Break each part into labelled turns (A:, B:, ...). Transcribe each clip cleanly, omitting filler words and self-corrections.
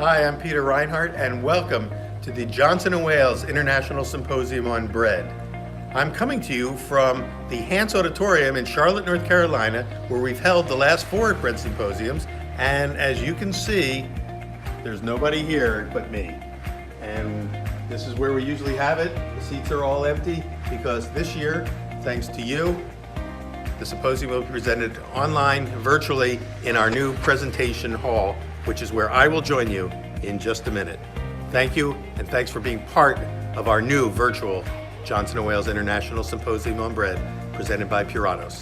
A: Hi, I'm Peter Reinhardt, and welcome to the Johnson & Wales International Symposium on Bread. I'm coming to you from the Hance Auditorium in Charlotte, North Carolina, where we've held the last 4 bread symposiums, and as you can see, there's nobody here but me. And this is where we usually have it. The seats are all empty because this year, thanks to you, the symposium will be presented online, virtually, in our new presentation hall, which is where I will join you in just a minute. Thank you, and thanks for being part of our new virtual Johnson & Wales International Symposium on Bread, presented by Puratos.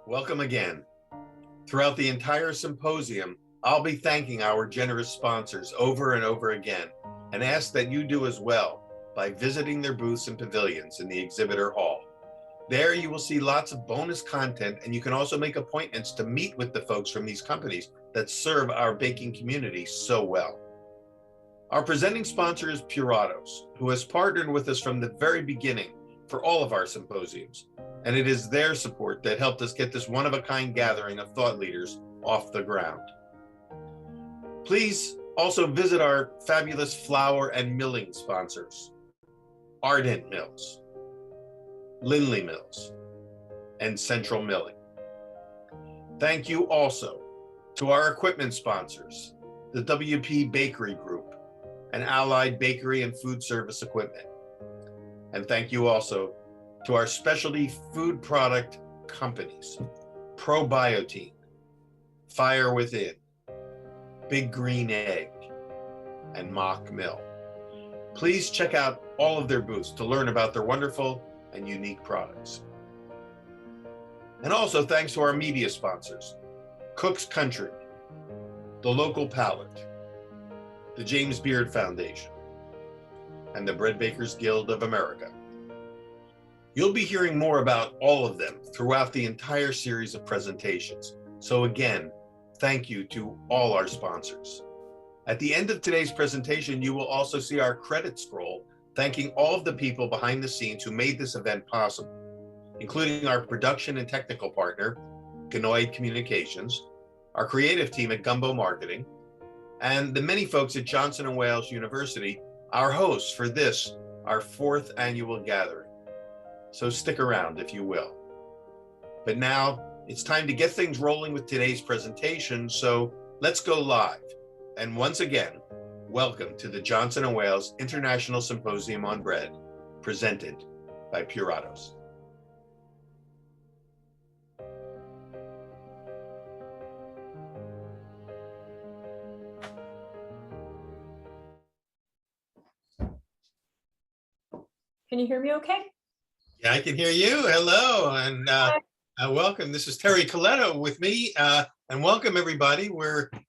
A: Welcome again. Throughout the entire symposium, I'll be thanking our generous sponsors over and over again, and ask that you do as well by visiting their booths and pavilions in the exhibitor hall. There you will see lots of bonus content, and you can also make appointments to meet with the folks from these companies that serve our baking community so well. Our presenting sponsor is Puratos, who has partnered with us from the very beginning for all of our symposiums, and it is their support that helped us get this one-of-a-kind gathering of thought leaders off the ground. Please also visit our fabulous flour and milling sponsors, Ardent Mills, Lindley Mills, and Central Milling. Thank you also to our equipment sponsors, the WP Bakery Group and Allied Bakery and Food Service Equipment. And thank you also to our specialty food product companies, Probiotine, Fire Within, Big Green Egg, and Mock Mill. Please check out all of their booths to learn about their wonderful and unique products. And also thanks to our media sponsors, Cook's Country, The Local Palate, the James Beard Foundation, and the Bread Bakers Guild of America. You'll be hearing more about all of them throughout the entire series of presentations. So again, thank you to all our sponsors. At the end of today's presentation, you will also see our credit scroll, thanking all of the people behind the scenes who made this event possible, including our production and technical partner, Ganoid Communications, our creative team at Gumbo Marketing, and the many folks at Johnson & Wales University, our hosts for this, our 4th annual gathering. So stick around, if you will. But now, it's time to get things rolling with today's presentation, so let's go live. And once again, welcome to the Johnson & Wales International Symposium on Bread, presented by Puratos.
B: Can you hear me okay?
A: Yeah, I can hear you. Hello, and welcome. This is Teri Culletto with me, and welcome everybody.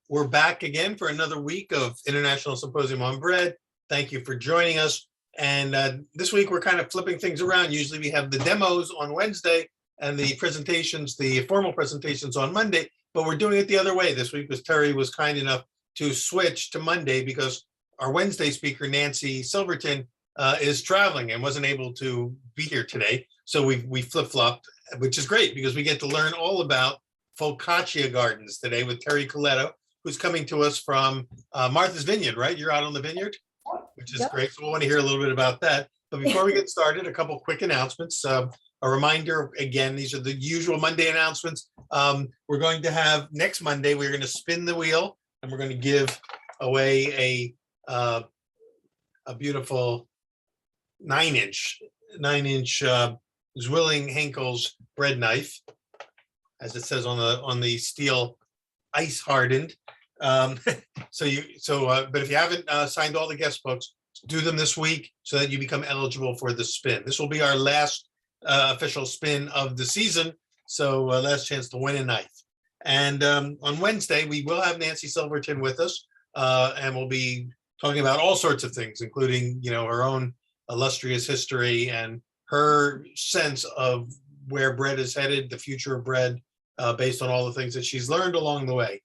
A: We're back again for another week of International Symposium on Bread. Thank you for joining us. And this week we're kind of flipping things around. Usually we have the demos on Wednesday and the presentations, the formal presentations on Monday, but we're doing it the other way this week because Teri was kind enough to switch to Monday because our Wednesday speaker, Nancy Silverton, is traveling and wasn't able to be here today. So we flip-flopped, which is great because we get to learn all about Focaccia gardens today with Teri Culletto, who's coming to us from Martha's Vineyard, right? You're out on the vineyard, which is great. So we'll want to hear a little bit about that. But before we get started, a couple quick announcements. A reminder, again, these are the usual Monday announcements. We're going to have next Monday, we're going to spin the wheel and we're going to give away a beautiful 9-inch Zwilling Henkel's bread knife, as it says on the steel, ice hardened. But if you haven't signed all the guest books, do them this week so that you become eligible for the spin. This will be our last official spin of the season, so last chance to win a knife. And on Wednesday, we will have Nancy Silverton with us, and we'll be talking about all sorts of things, including her own illustrious history and her sense of where bread is headed, the future of bread, based on all the things that she's learned along the way.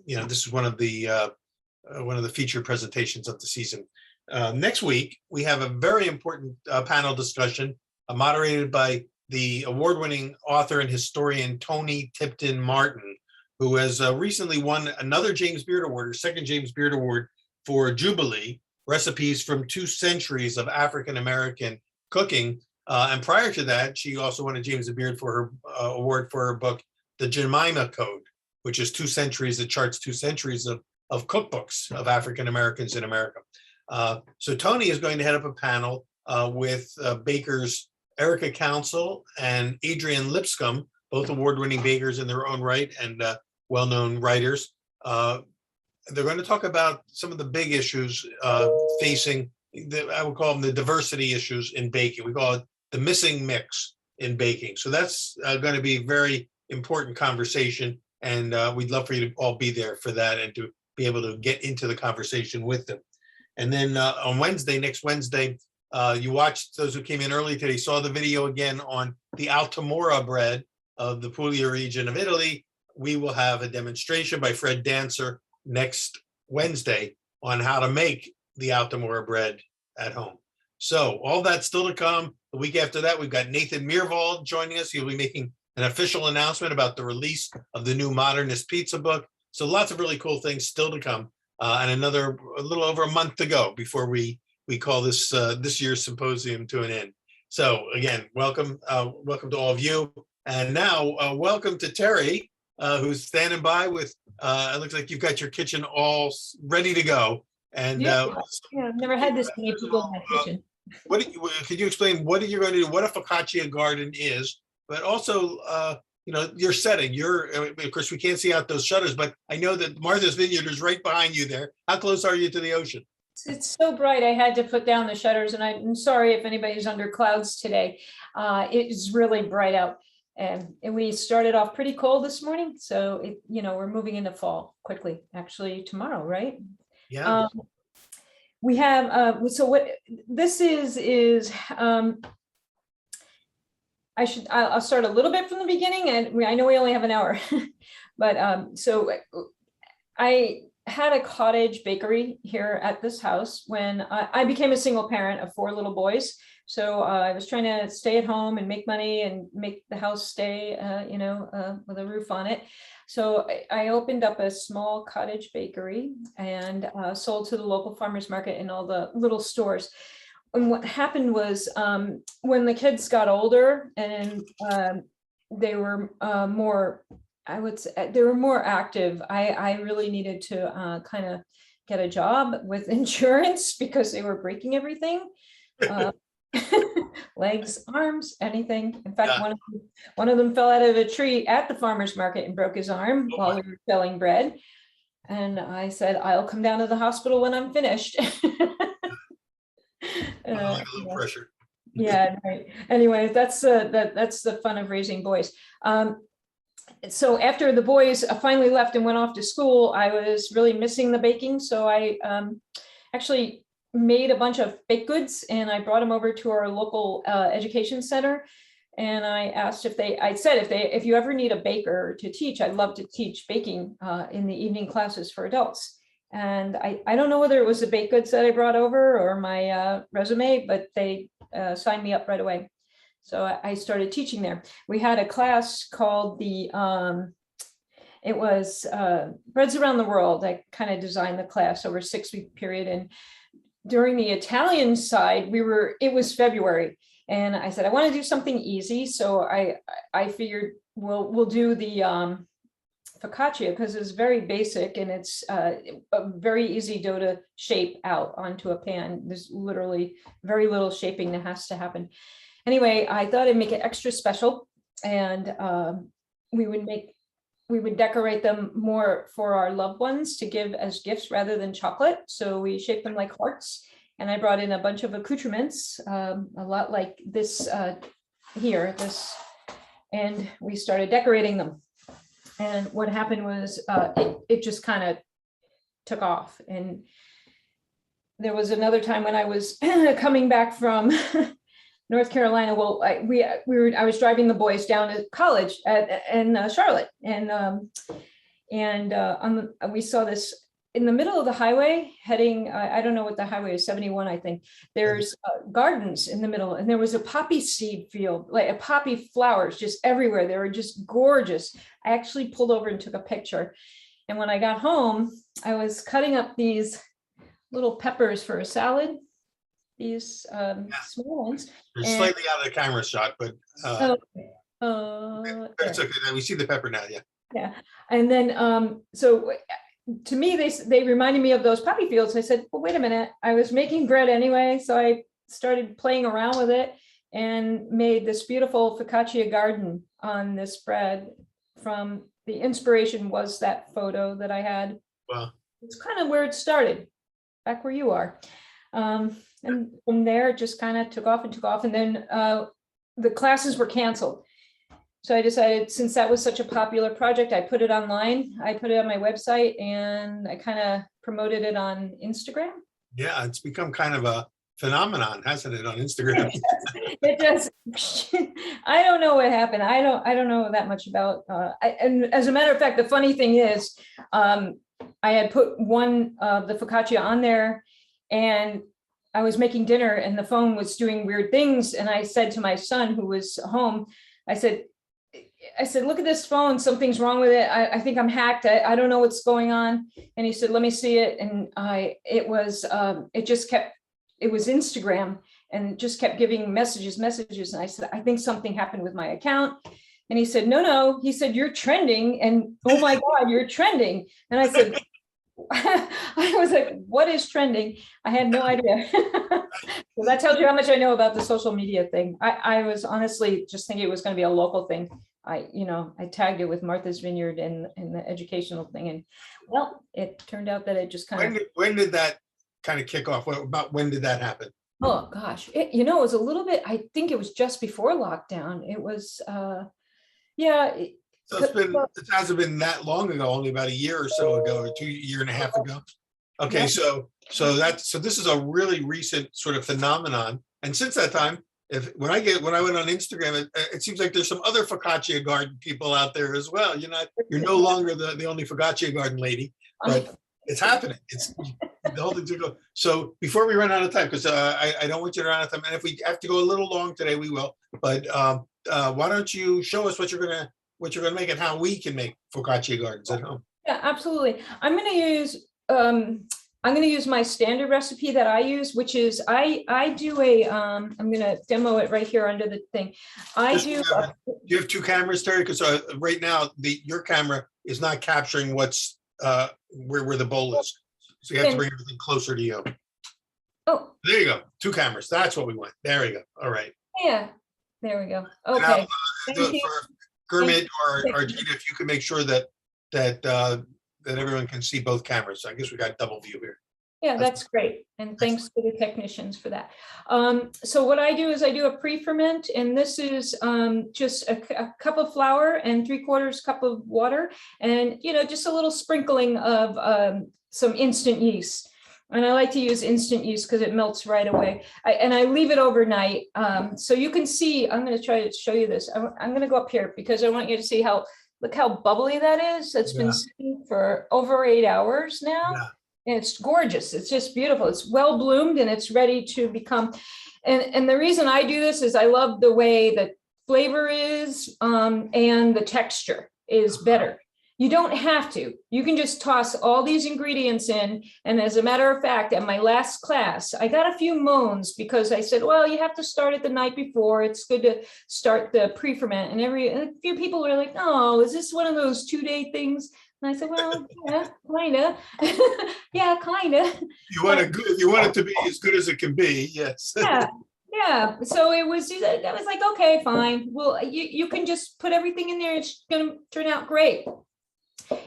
A: This is one of the featured presentations of the season. Next week, we have a very important panel discussion moderated by the award-winning author and historian Toni Tipton Martin, who has recently won another James Beard Award, her second James Beard Award for Jubilee, recipes from 2 centuries of African-American cooking. And prior to that, she also won a James Beard for her award for her book, The Jemima Code, which is 2 centuries, it charts 2 centuries of cookbooks of African-Americans in America. So Toni is going to head up a panel with bakers Erica Council and Adrian Lipscomb, both award-winning bakers in their own right and well-known writers. They're going to talk about some of the big issues facing, I would call them the diversity issues in baking. We call it the missing mix in baking. So that's going to be a very important conversation, and we'd love for you to all be there for that and to be able to get into the conversation with them. And then on Wednesday, next Wednesday, you watched, those who came in early today saw the video again on the Altamora bread of the Puglia region of Italy. We will have a demonstration by Fred Dancer next Wednesday on how to make the Altamora bread at home. So all that's still to come. The week after that, we've got Nathan Meerwald joining us. He'll be making an official announcement about the release of the new Modernist Pizza book. So lots of really cool things still to come, and a little over a month to go before we call this this year's symposium to an end. So again, welcome to all of you. And now welcome to Teri, who's standing by with, it looks like you've got your kitchen all ready to go. And
B: yeah, I've never had this many people in my kitchen.
A: Could you explain what are you going to do, what a focaccia garden is, but also, your setting, of course, we can't see out those shutters, but I know that Martha's Vineyard is right behind you there. How close are you to the ocean?
B: It's so bright, I had to put down the shutters, and I'm sorry if anybody's under clouds today. It's really bright out. And we started off pretty cold this morning, so we're moving into fall quickly. Actually, tomorrow, right?
A: Yeah.
B: We have so what this is. I'll start a little bit from the beginning, and I know we only have an hour, but so I had a cottage bakery here at this house when I became a single parent of 4 little boys. So I was trying to stay at home and make money and make the house stay, with a roof on it. So I opened up a small cottage bakery and sold to the local farmers market and all the little stores. And what happened was when the kids got older and they were more, I would say, they were more active, I really needed to kind of get a job with insurance because they were breaking everything. Legs, arms, anything. In fact,
A: Yeah.
B: one of them fell out of a tree at the farmer's market and broke his arm while we were selling bread. And I said, I'll come down to the hospital when I'm finished.
A: Like a little pressure.
B: Yeah, right. Anyway, that's the fun of raising boys. So after the boys finally left and went off to school, I was really missing the baking. So I actually made a bunch of baked goods and I brought them over to our local education center. And I asked if you ever need a baker to teach, I'd love to teach baking in the evening classes for adults. And I don't know whether it was the baked goods that I brought over or my resume, but they signed me up right away. So I started teaching there. We had a class called it was Breads Around the World. I kind of designed the class over a 6-week period. And during the Italian side, it was February. And I said, I want to do something easy. So I figured we'll do the focaccia because it's very basic and it's a very easy dough to shape out onto a pan. There's literally very little shaping that has to happen. Anyway, I thought I'd make it extra special, and we would decorate them more for our loved ones to give as gifts rather than chocolate. So we shaped them like hearts, and I brought in a bunch of accoutrements, a lot like this here, and we started decorating them. And what happened was it just kind of took off. And there was another time when I was coming back from North Carolina. Well, I was driving the boys down to college in Charlotte, and we saw this in the middle of the highway heading, I don't know what the highway is, 71, I think, there's gardens in the middle, and there was a poppy seed field, like a poppy flowers just everywhere. They were just gorgeous. I actually pulled over and took a picture. And when I got home, I was cutting up these little peppers for a salad, these small ones.
A: They're slightly out of the camera shot, but it's
B: Yeah.
A: okay. We see the pepper now, yeah.
B: Yeah, and then so to me, they reminded me of those poppy fields. I said, well, wait a minute. I was making bread anyway, so I started playing around with it and made this beautiful focaccia garden on this bread. From the inspiration was that photo that I had.
A: Wow.
B: It's kind of where it started, back where you are. And from there, it just kind of took off, and then the classes were canceled. So I decided, since that was such a popular project, I put it online. I put it on my website, and I kind of promoted it on Instagram.
A: Yeah, it's become kind of a phenomenon, hasn't it, on Instagram?
B: It just, I don't know what happened. I don't know that much about. And as a matter of fact, the funny thing is, I had put the focaccia on there, and I was making dinner, and the phone was doing weird things. And I said to my son, who was home, I said, look at this phone, something's wrong with it. I think I'm hacked. I don't know what's going on. And he said, let me see it. And it was Instagram, and it just kept giving messages. And I said, I think something happened with my account. And he said, no. He said, you're trending. And oh my God, you're trending. And I said, I was like, what is trending? I had no idea. So that tells you how much I know about the social media thing. I was honestly just thinking it was going to be a local thing. I tagged it with Martha's Vineyard and the educational thing. And well, it turned out that it just kind of.
A: When did that kind of kick off? When did that happen?
B: Oh gosh, it was a little bit, I think it was just before lockdown. It was, yeah.
A: So it hasn't been that long ago, only about a year or so ago, or year and a half ago. Okay, yeah. So this is a really recent sort of phenomenon. And since that time, when I went on Instagram, it seems like there's some other focaccia garden people out there as well. You're no longer the only focaccia garden lady, but it's happening. It's the whole thing's gonna go. So before we run out of time, because I don't want you to run out of time, and if we have to go a little long today, we will. But why don't you show us what you're gonna make and how we can make focaccia gardens at home?
B: Yeah, absolutely. I'm gonna use my standard recipe that I use, which is I do I'm gonna demo it right here under the thing. Do
A: you have two cameras, Teri? Because right now your camera is not capturing what's where the bowl is, so you have to bring everything closer to you.
B: Oh,
A: there you go. Two cameras. That's what we want. There we go. All right.
B: Yeah, there we go. Okay.
A: For Gurmit or Gina, if you can make sure that everyone can see both cameras. So I guess we got double view here.
B: Yeah, that's great. And thanks to the technicians for that. So what I do is I do a pre-ferment, and this is just a cup of flour and 3/4 cup of water, and just a little sprinkling of some instant yeast. And I like to use instant yeast because it melts right away. I leave it overnight. So you can see, I'm going to try to show you this. I'm going to go up here because I want you to see look how bubbly that is. It's been sitting for over 8 hours now. Yeah. And it's gorgeous. It's just beautiful. It's well bloomed and it's ready to become. And the reason I do this is I love the way the flavor is and the texture is better. You don't have to. You can just toss all these ingredients in. And as a matter of fact, at my last class, I got a few moans because I said, well, you have to start it the night before. It's good to start the pre-ferment. And a few people were like, oh, is this one of those 2-day things? And I said, well, yeah, kind of. Yeah, kind of.
A: You want it to be as good as it can be. Yes.
B: Yeah. So I was like, okay, fine. Well, you can just put everything in there. It's going to turn out great.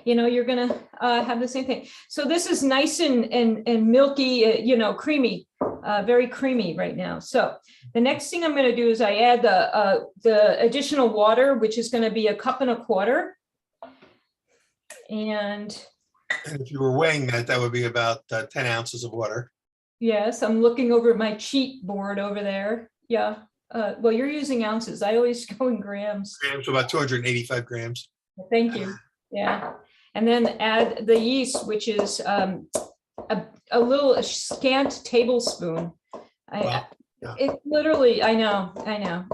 B: You're going to have the same thing. So this is nice and milky, creamy, very creamy right now. So the next thing I'm going to do is I add the additional water, which is going to be 1.25 cups. And
A: if you were weighing that would be about 10 ounces of water.
B: Yes, I'm looking over at my cheat board over there. Yeah. Well, you're using ounces. I always go in grams.
A: Grams, about 285 grams.
B: Thank you. Yeah. and then add the yeast, which is a little scant tablespoon.
A: Wow. Yeah.
B: It literally, I know, I know,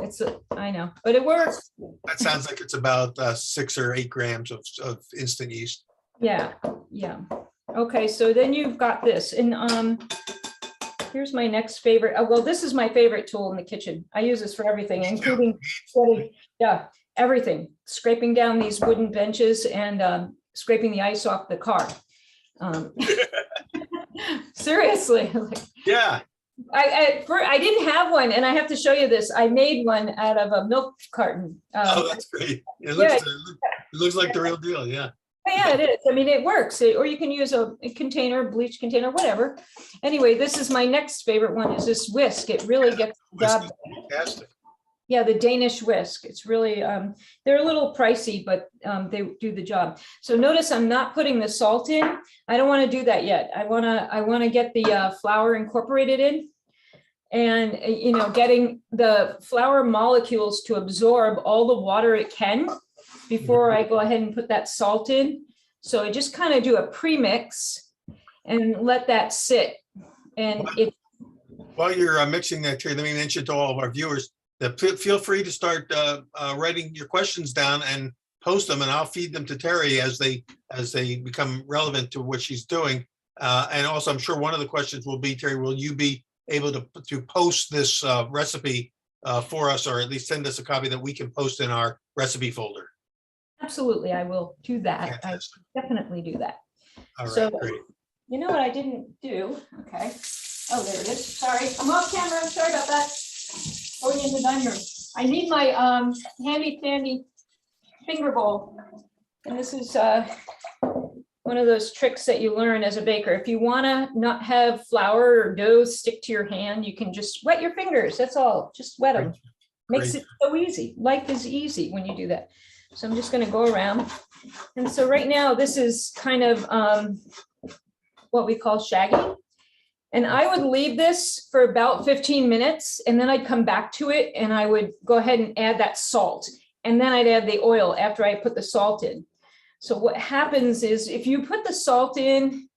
B: but it works.
A: That sounds like it's about 6 or 8 grams of instant yeast.
B: Yeah, yeah. Okay, so then you've got this, and here's my next favorite. Oh, well, this is my favorite tool in the kitchen. I use this for everything, including everything. Scraping down these wooden benches and scraping the ice off the car. Seriously.
A: Yeah.
B: I didn't have one, and I have to show you this. I made one out of a milk carton.
A: Oh, that's great. It looks like the real deal. Yeah.
B: Yeah, it is. I mean, it works. Or you can use a container, bleach container, whatever. Anyway, this is my next favorite one, is this whisk. It really gets the job.
A: Fantastic.
B: Yeah, the Danish whisk. It's really, they're a little pricey, but they do the job. So notice I'm not putting the salt in. I don't want to do that yet. I want to get the flour incorporated in, and getting the flour molecules to absorb all the water it can before I go ahead and put that salt in. So I just kind of do a pre-mix and let that sit. And
A: while you're mixing that, Teri, let me mention to all of our viewers that feel free to start writing your questions down and post them, and I'll feed them to Teri as they become relevant to what she's doing. And also, I'm sure one of the questions will be, Teri, will you be able to post this recipe for us, or at least send us a copy that we can post in our recipe folder?
B: Absolutely, I will do that.
A: Fantastic.
B: I definitely do that.
A: All right,
B: So,
A: great.
B: you know what I didn't do? Okay. Oh, there it is. Sorry, I'm off camera. I'm sorry about that. Going in the dining room. I need my handy dandy finger bowl. And this is one of those tricks that you learn as a baker. If you want to not have flour or dough stick to your hand, you can just wet your fingers. That's all. Just wet them. Makes it so easy. Life is easy when you do that. So I'm just going to go around. And so right now, this is kind of what we call shaggy. And I would leave this for about 15 minutes, and then I'd come back to it, and I would go ahead and add that salt. And then I'd add the oil after I put the salt in. So what happens is, if you put the salt in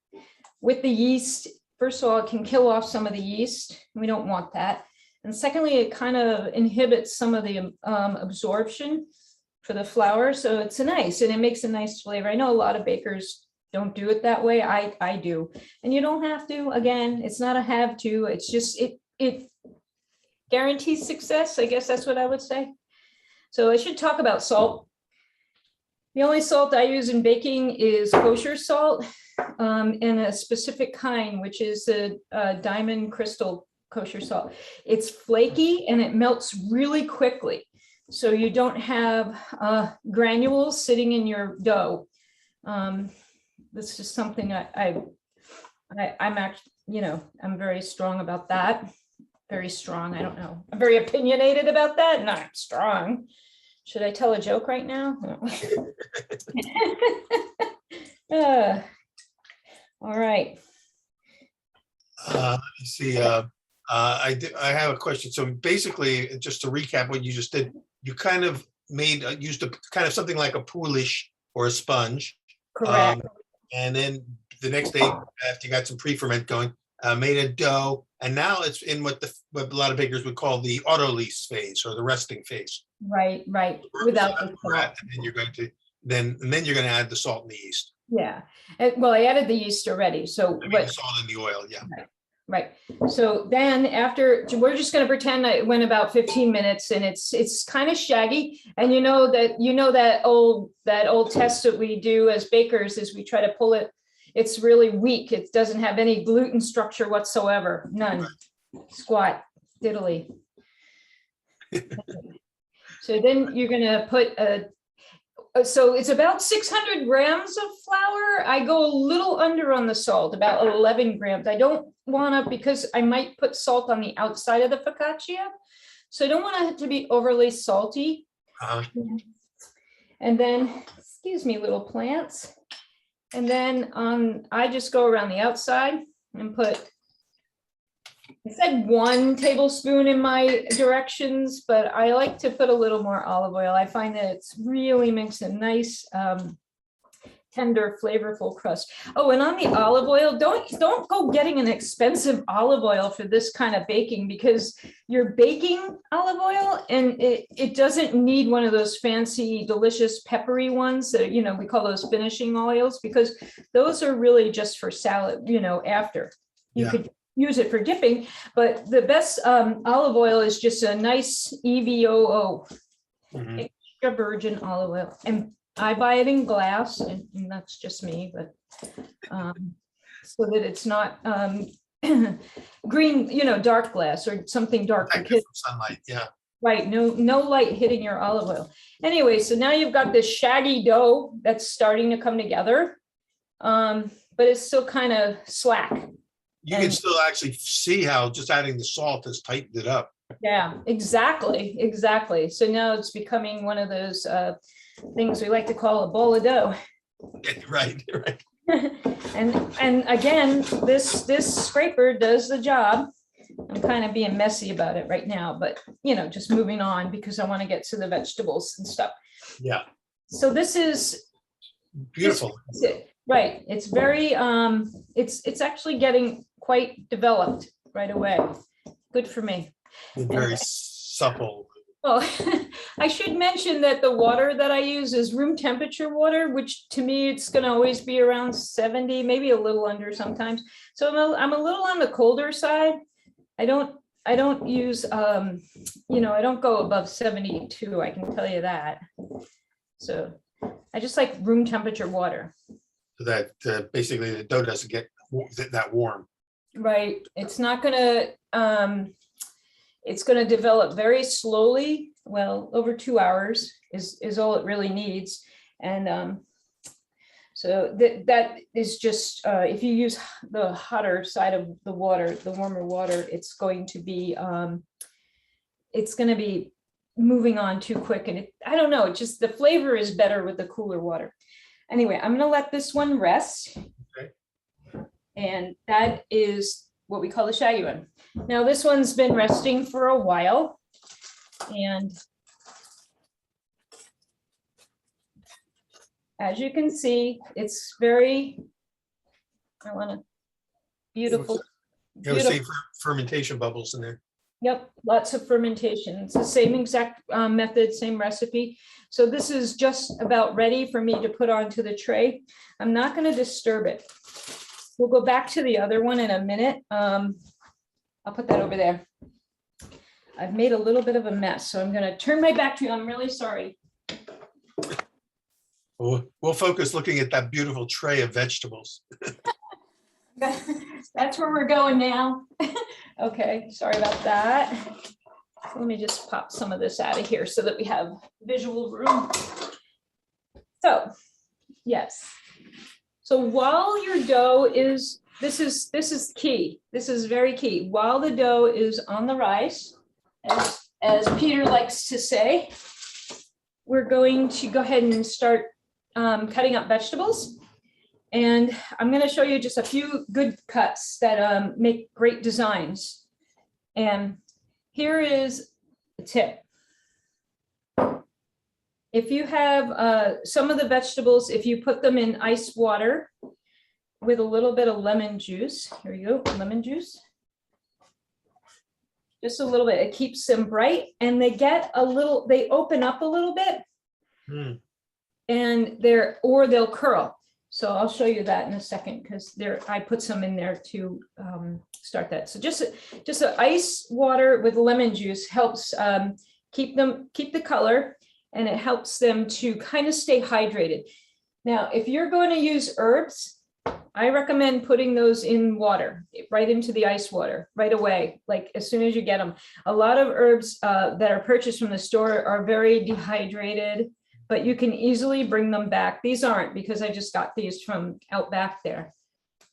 B: with the yeast, first of all, it can kill off some of the yeast. We don't want that. And secondly, it kind of inhibits some of the absorption for the flour. So it's nice, and it makes a nice flavor. I know a lot of bakers don't do it that way. I do. And you don't have to. Again, it's not a have to. It's just, it guarantees success. I guess that's what I would say. So I should talk about salt. The only salt I use in baking is kosher salt, and a specific kind, which is the diamond crystal kosher salt. It's flaky and it melts really quickly. So you don't have granules sitting in your dough. This is something I'm actually, I'm very strong about that. Very strong. I don't know. I'm very opinionated about that. Not strong. Should I tell a joke right now? No. All right.
A: Let me see. I have a question. So basically, just to recap what you just did, you kind of used a kind of something like a poolish or a sponge.
B: Correct.
A: And then the next day, after you got some pre-ferment going, made a dough, and now it's in what a lot of bakers would call the autolyse phase, or the resting phase.
B: Right. Without the salt.
A: And then you're going to add the salt and the yeast.
B: Yeah. Well, I added the yeast already. So
A: the salt and the oil. Yeah.
B: Right. So then after, we're just going to pretend it went about 15 minutes, and it's kind of shaggy. And that old test that we do as bakers is we try to pull it. It's really weak. It doesn't have any gluten structure whatsoever. None. Right. Squat, diddly. So then you're going to put so it's about 600 grams of flour. I go a little under on the salt, about 11 grams. I don't want to, because I might put salt on the outside of the focaccia. So I don't want it to be overly salty. And then, excuse me, little plants. And then I just go around the outside and put, I said 1 tablespoon in my directions, but I like to put a little more olive oil. I find that it's really makes a nice tender, flavorful crust. Oh, and on the olive oil, don't go getting an expensive olive oil for this kind of baking, because you're baking olive oil and it doesn't need one of those fancy, delicious, peppery ones that, you know, we call those finishing oils, because those are really just for salad, you know, after. You could use it for dipping, but the best olive oil is just a nice EVOO, extra virgin olive oil. And I buy it in glass, and that's just me, but so that it's not green, you know, dark glass or something dark.
A: Sunlight, yeah.
B: Right, no light hitting your olive oil. Anyway, so now you've got this shaggy dough that's starting to come together, but it's still kind of slack.
A: You can still actually see how just adding the salt has tightened it up.
B: Yeah, exactly. So now it's becoming one of those things we like to call a bowl of dough.
A: Right.
B: And again, this scraper does the job. I'm kind of being messy about it right now, but you know, just moving on because I want to get to the vegetables and stuff.
A: Yeah.
B: So this is
A: beautiful.
B: Right. It's very it's actually getting quite developed right away. Good for me.
A: Very supple.
B: Well, I should mention that the water that I use is room temperature water, which to me, it's going to always be around 70, maybe a little under sometimes. So I'm a little on the colder side. I don't use, you know, I don't go above 72. I can tell you that. So I just like room temperature water.
A: So that basically the dough doesn't get that warm.
B: Right. It's not going to, it's going to develop very slowly. Well, over 2 hours is all it really needs. And so that is just, if you use the hotter side of the water, the warmer water, it's going to be moving on too quick. And I don't know, it just, the flavor is better with the cooler water. Anyway, I'm going to let this one rest.
A: Okay.
B: And that is what we call the shaggy one. Now this one's been resting for a while, and as you can see, it's very, beautiful.
A: You have the same fermentation bubbles in there.
B: Yep, lots of fermentation. It's the same exact method, same recipe. So this is just about ready for me to put onto the tray. I'm not going to disturb it. We'll go back to the other one in a minute. I'll put that over there. I've made a little bit of a mess, so I'm going to turn my back to you. I'm really sorry.
A: We'll focus looking at that beautiful tray of vegetables.
B: That's where we're going now. Okay, sorry about that. Let me just pop some of this out of here so that we have visual room. So, yes. So while your dough is, this is key. This is very key. While the dough is on the rise, as Peter likes to say, we're going to go ahead and start cutting up vegetables. And I'm going to show you just a few good cuts that make great designs. And here is a tip. If you have some of the vegetables, if you put them in ice water with a little bit of lemon juice, here you go, lemon juice. Just a little bit, it keeps them bright, and they get a little, they open up a little bit, and they'll curl. So I'll show you that in a second, because I put some in there to start that. So just a ice water with lemon juice helps keep the color, and it helps them to kind of stay hydrated. Now, if you're going to use herbs, I recommend putting those in water, right into the ice water right away, like as soon as you get them. A lot of herbs that are purchased from the store are very dehydrated, but you can easily bring them back. These aren't, because I just got these from out back there.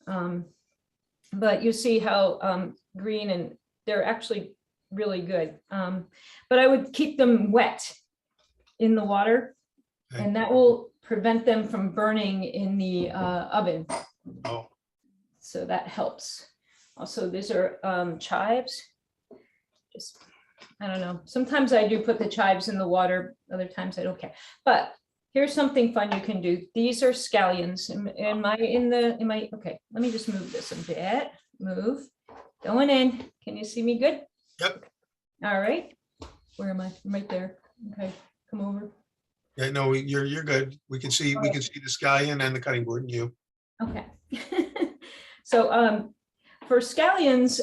B: But you see how green, and they're actually really good. But I would keep them wet in the water, and that will prevent them from burning in the oven.
A: Oh.
B: So that helps. Also, these are chives. I don't know. Sometimes I do put the chives in the water. Other times I don't care. But here's something fun you can do. These are scallions. Okay, let me just move this a bit. Move. Going in. Can you see me good?
A: Yep.
B: All right. Where am I? I'm right there. Okay, come over.
A: Yeah, no, you're good. We can see the scallion and the cutting board and you.
B: Okay. So for scallions,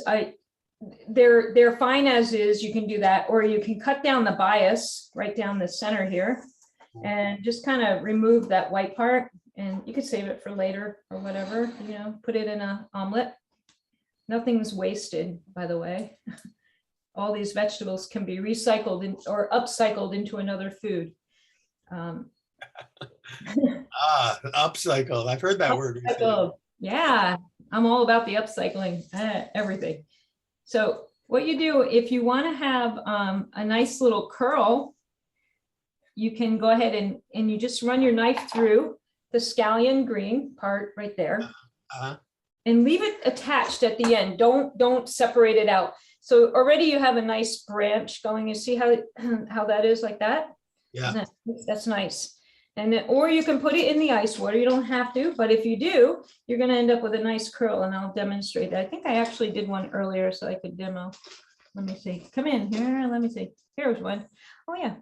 B: they're fine as is. You can do that, or you can cut down the bias right down the center here and just kind of remove that white part, and you could save it for later or whatever, put it in an omelet. Nothing's wasted, by the way. All these vegetables can be recycled or upcycled into another food.
A: Upcycle. I've heard that word.
B: Yeah, I'm all about the upcycling, everything. So what you do, if you want to have a nice little curl, you can go ahead and you just run your knife through the scallion green part right there, and leave it attached at the end. Don't separate it out. So already you have a nice branch going. You see how that is like that?
A: Yeah.
B: That's nice. And then, or you can put it in the ice water. You don't have to, but if you do, you're going to end up with a nice curl, and I'll demonstrate that. I think I actually did one earlier so I could demo. Let me see. Come in here. Let me see. Here's one. Oh yeah,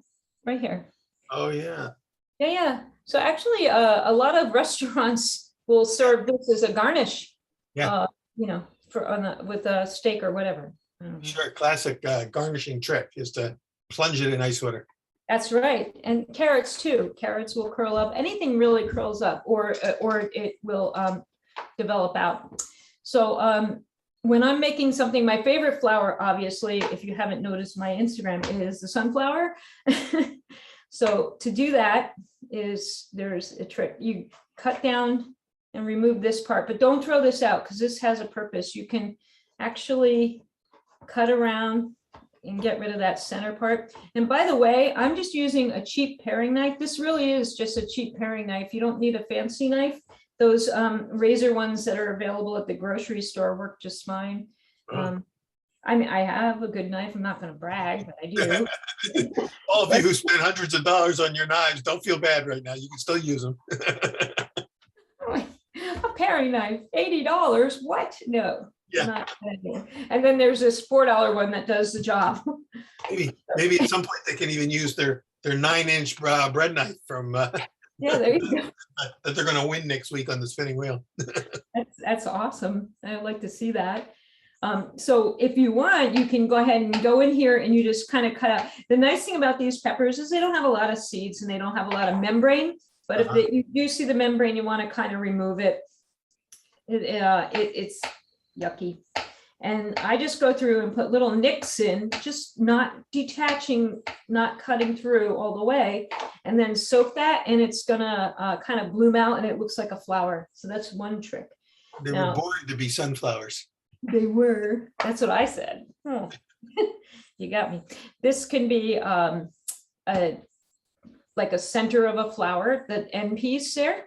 B: right here.
A: Oh yeah.
B: Yeah. So actually, a lot of restaurants will serve this as a garnish.
A: Yeah.
B: With a steak or whatever.
A: Sure. Classic garnishing trick is to plunge it in ice water.
B: That's right. And carrots too. Carrots will curl up. Anything really curls up, or it will develop out. So when I'm making something, my favorite flour, obviously, if you haven't noticed my Instagram, is the sunflower. So to do that there's a trick. You cut down and remove this part, but don't throw this out because this has a purpose. You can actually cut around and get rid of that center part. And by the way, I'm just using a cheap paring knife. This really is just a cheap paring knife. You don't need a fancy knife. Those razor ones that are available at the grocery store work just fine. I mean, I have a good knife. I'm not going to brag, but I do.
A: All of you who spend hundreds of dollars on your knives, don't feel bad right now. You can still use them.
B: A paring knife, $80. What? No.
A: Yeah.
B: And then there's this $4 one that does the job.
A: Maybe at some point they can even use their 9-inch bread knife from
B: yeah, there you go.
A: that they're going to win next week on the spinning wheel.
B: That's awesome. I'd like to see that. So if you want, you can go ahead and go in here and you just kind of cut out. The nice thing about these peppers is they don't have a lot of seeds and they don't have a lot of membrane. But if you do see the membrane, you want to kind of remove it. It's yucky. And I just go through and put little nicks in, just not detaching, not cutting through all the way, and then soak that, and it's gonna kind of bloom out and it looks like a flower. So that's one trick.
A: They were born to be sunflowers.
B: They were. That's what I said. Oh. You got me. This can be like a center of a flower, the end piece there.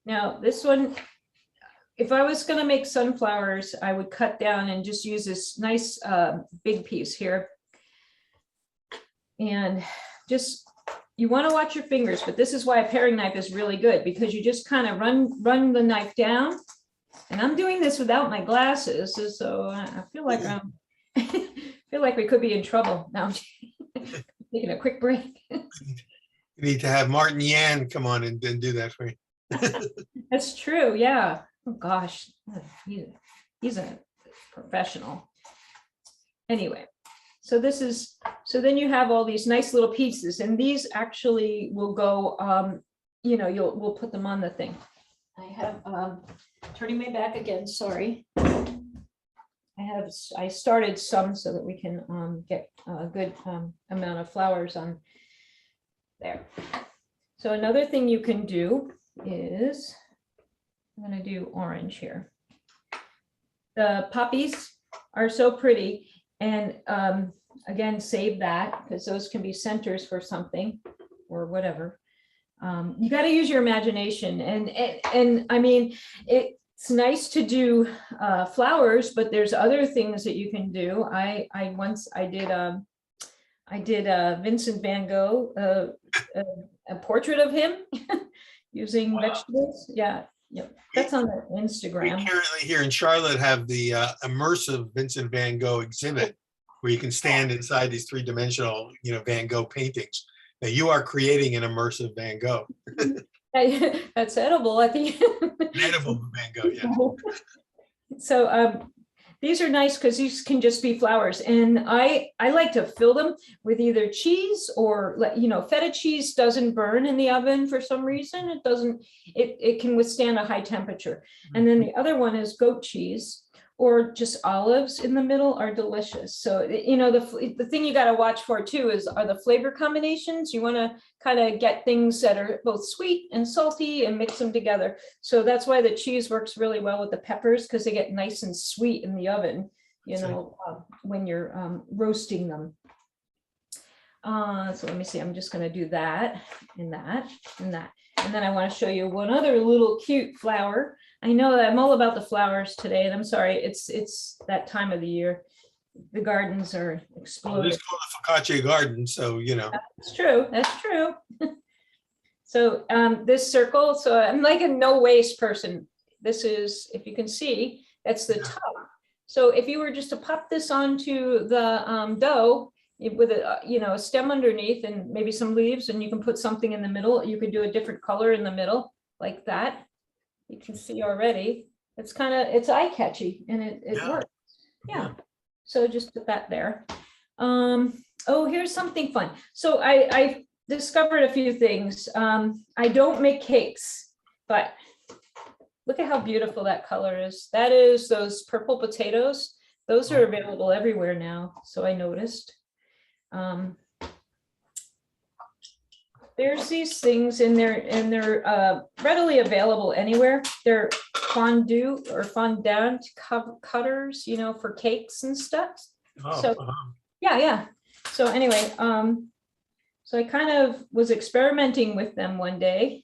B: Now this one, if I was going to make sunflowers, I would cut down and just use this nice big piece here. And just, you want to watch your fingers, but this is why a paring knife is really good, because you just kind of run the knife down. And I'm doing this without my glasses, so I feel like we could be in trouble. Now I'm taking a quick break.
A: You need to have Martin Yan come on and do that for you.
B: That's true. Yeah. Oh gosh, he's a professional. Anyway, so then you have all these nice little pieces, and these actually will go, we'll put them on the thing. I have, turning my back again, sorry. I started some so that we can get a good amount of flowers on there. So another thing you can do is, I'm going to do orange here. The poppies are so pretty, and again, save that because those can be centers for something or whatever. You got to use your imagination, and I mean, it's nice to do flowers, but there's other things that you can do. I once did I did Vincent Van Gogh, a portrait of him using vegetables. Yeah, yeah, that's on the
A: We
B: Instagram.
A: currently here in Charlotte have the immersive Vincent Van Gogh exhibit where you can stand inside these three-dimensional, Van Gogh paintings. Now you are creating an immersive Van Gogh.
B: That's edible at the end.
A: An edible Van Gogh, yeah.
B: So these are nice because these can just be flowers, and I like to fill them with either cheese or feta cheese doesn't burn in the oven for some reason. It doesn't. It can withstand a high temperature. And then the other one is goat cheese, or just olives in the middle are delicious. So the thing you got to watch for too are the flavor combinations. You want to kind of get things that are both sweet and salty and mix them together. So that's why the cheese works really well with the peppers, because they get nice and sweet in the oven, when you're roasting them. So let me see, I'm just going to do that and that and that. And then I want to show you one other little cute flower. I know that I'm all about the flowers today, and I'm sorry, it's that time of the year. The gardens are exploding.
A: Well, it's called a Focaccia garden, so
B: That's true. That's true. So this circle, so I'm like a no waste person. This is, if you can see, that's the top. So if you were just to pop this onto the dough with a stem underneath and maybe some leaves, and you can put something in the middle. You could do a different color in the middle like that. You can see already it's eye catchy, and it works. Yeah. So just put that there. Oh, here's something fun. So I discovered a few things. I don't make cakes, but look at how beautiful that color is. That is those purple potatoes. Those are available everywhere now. So I noticed. There's these things in there, and they're readily available anywhere. They're fondue or fondant cutters, for cakes and stuff. So yeah. So anyway, so I kind of was experimenting with them one day.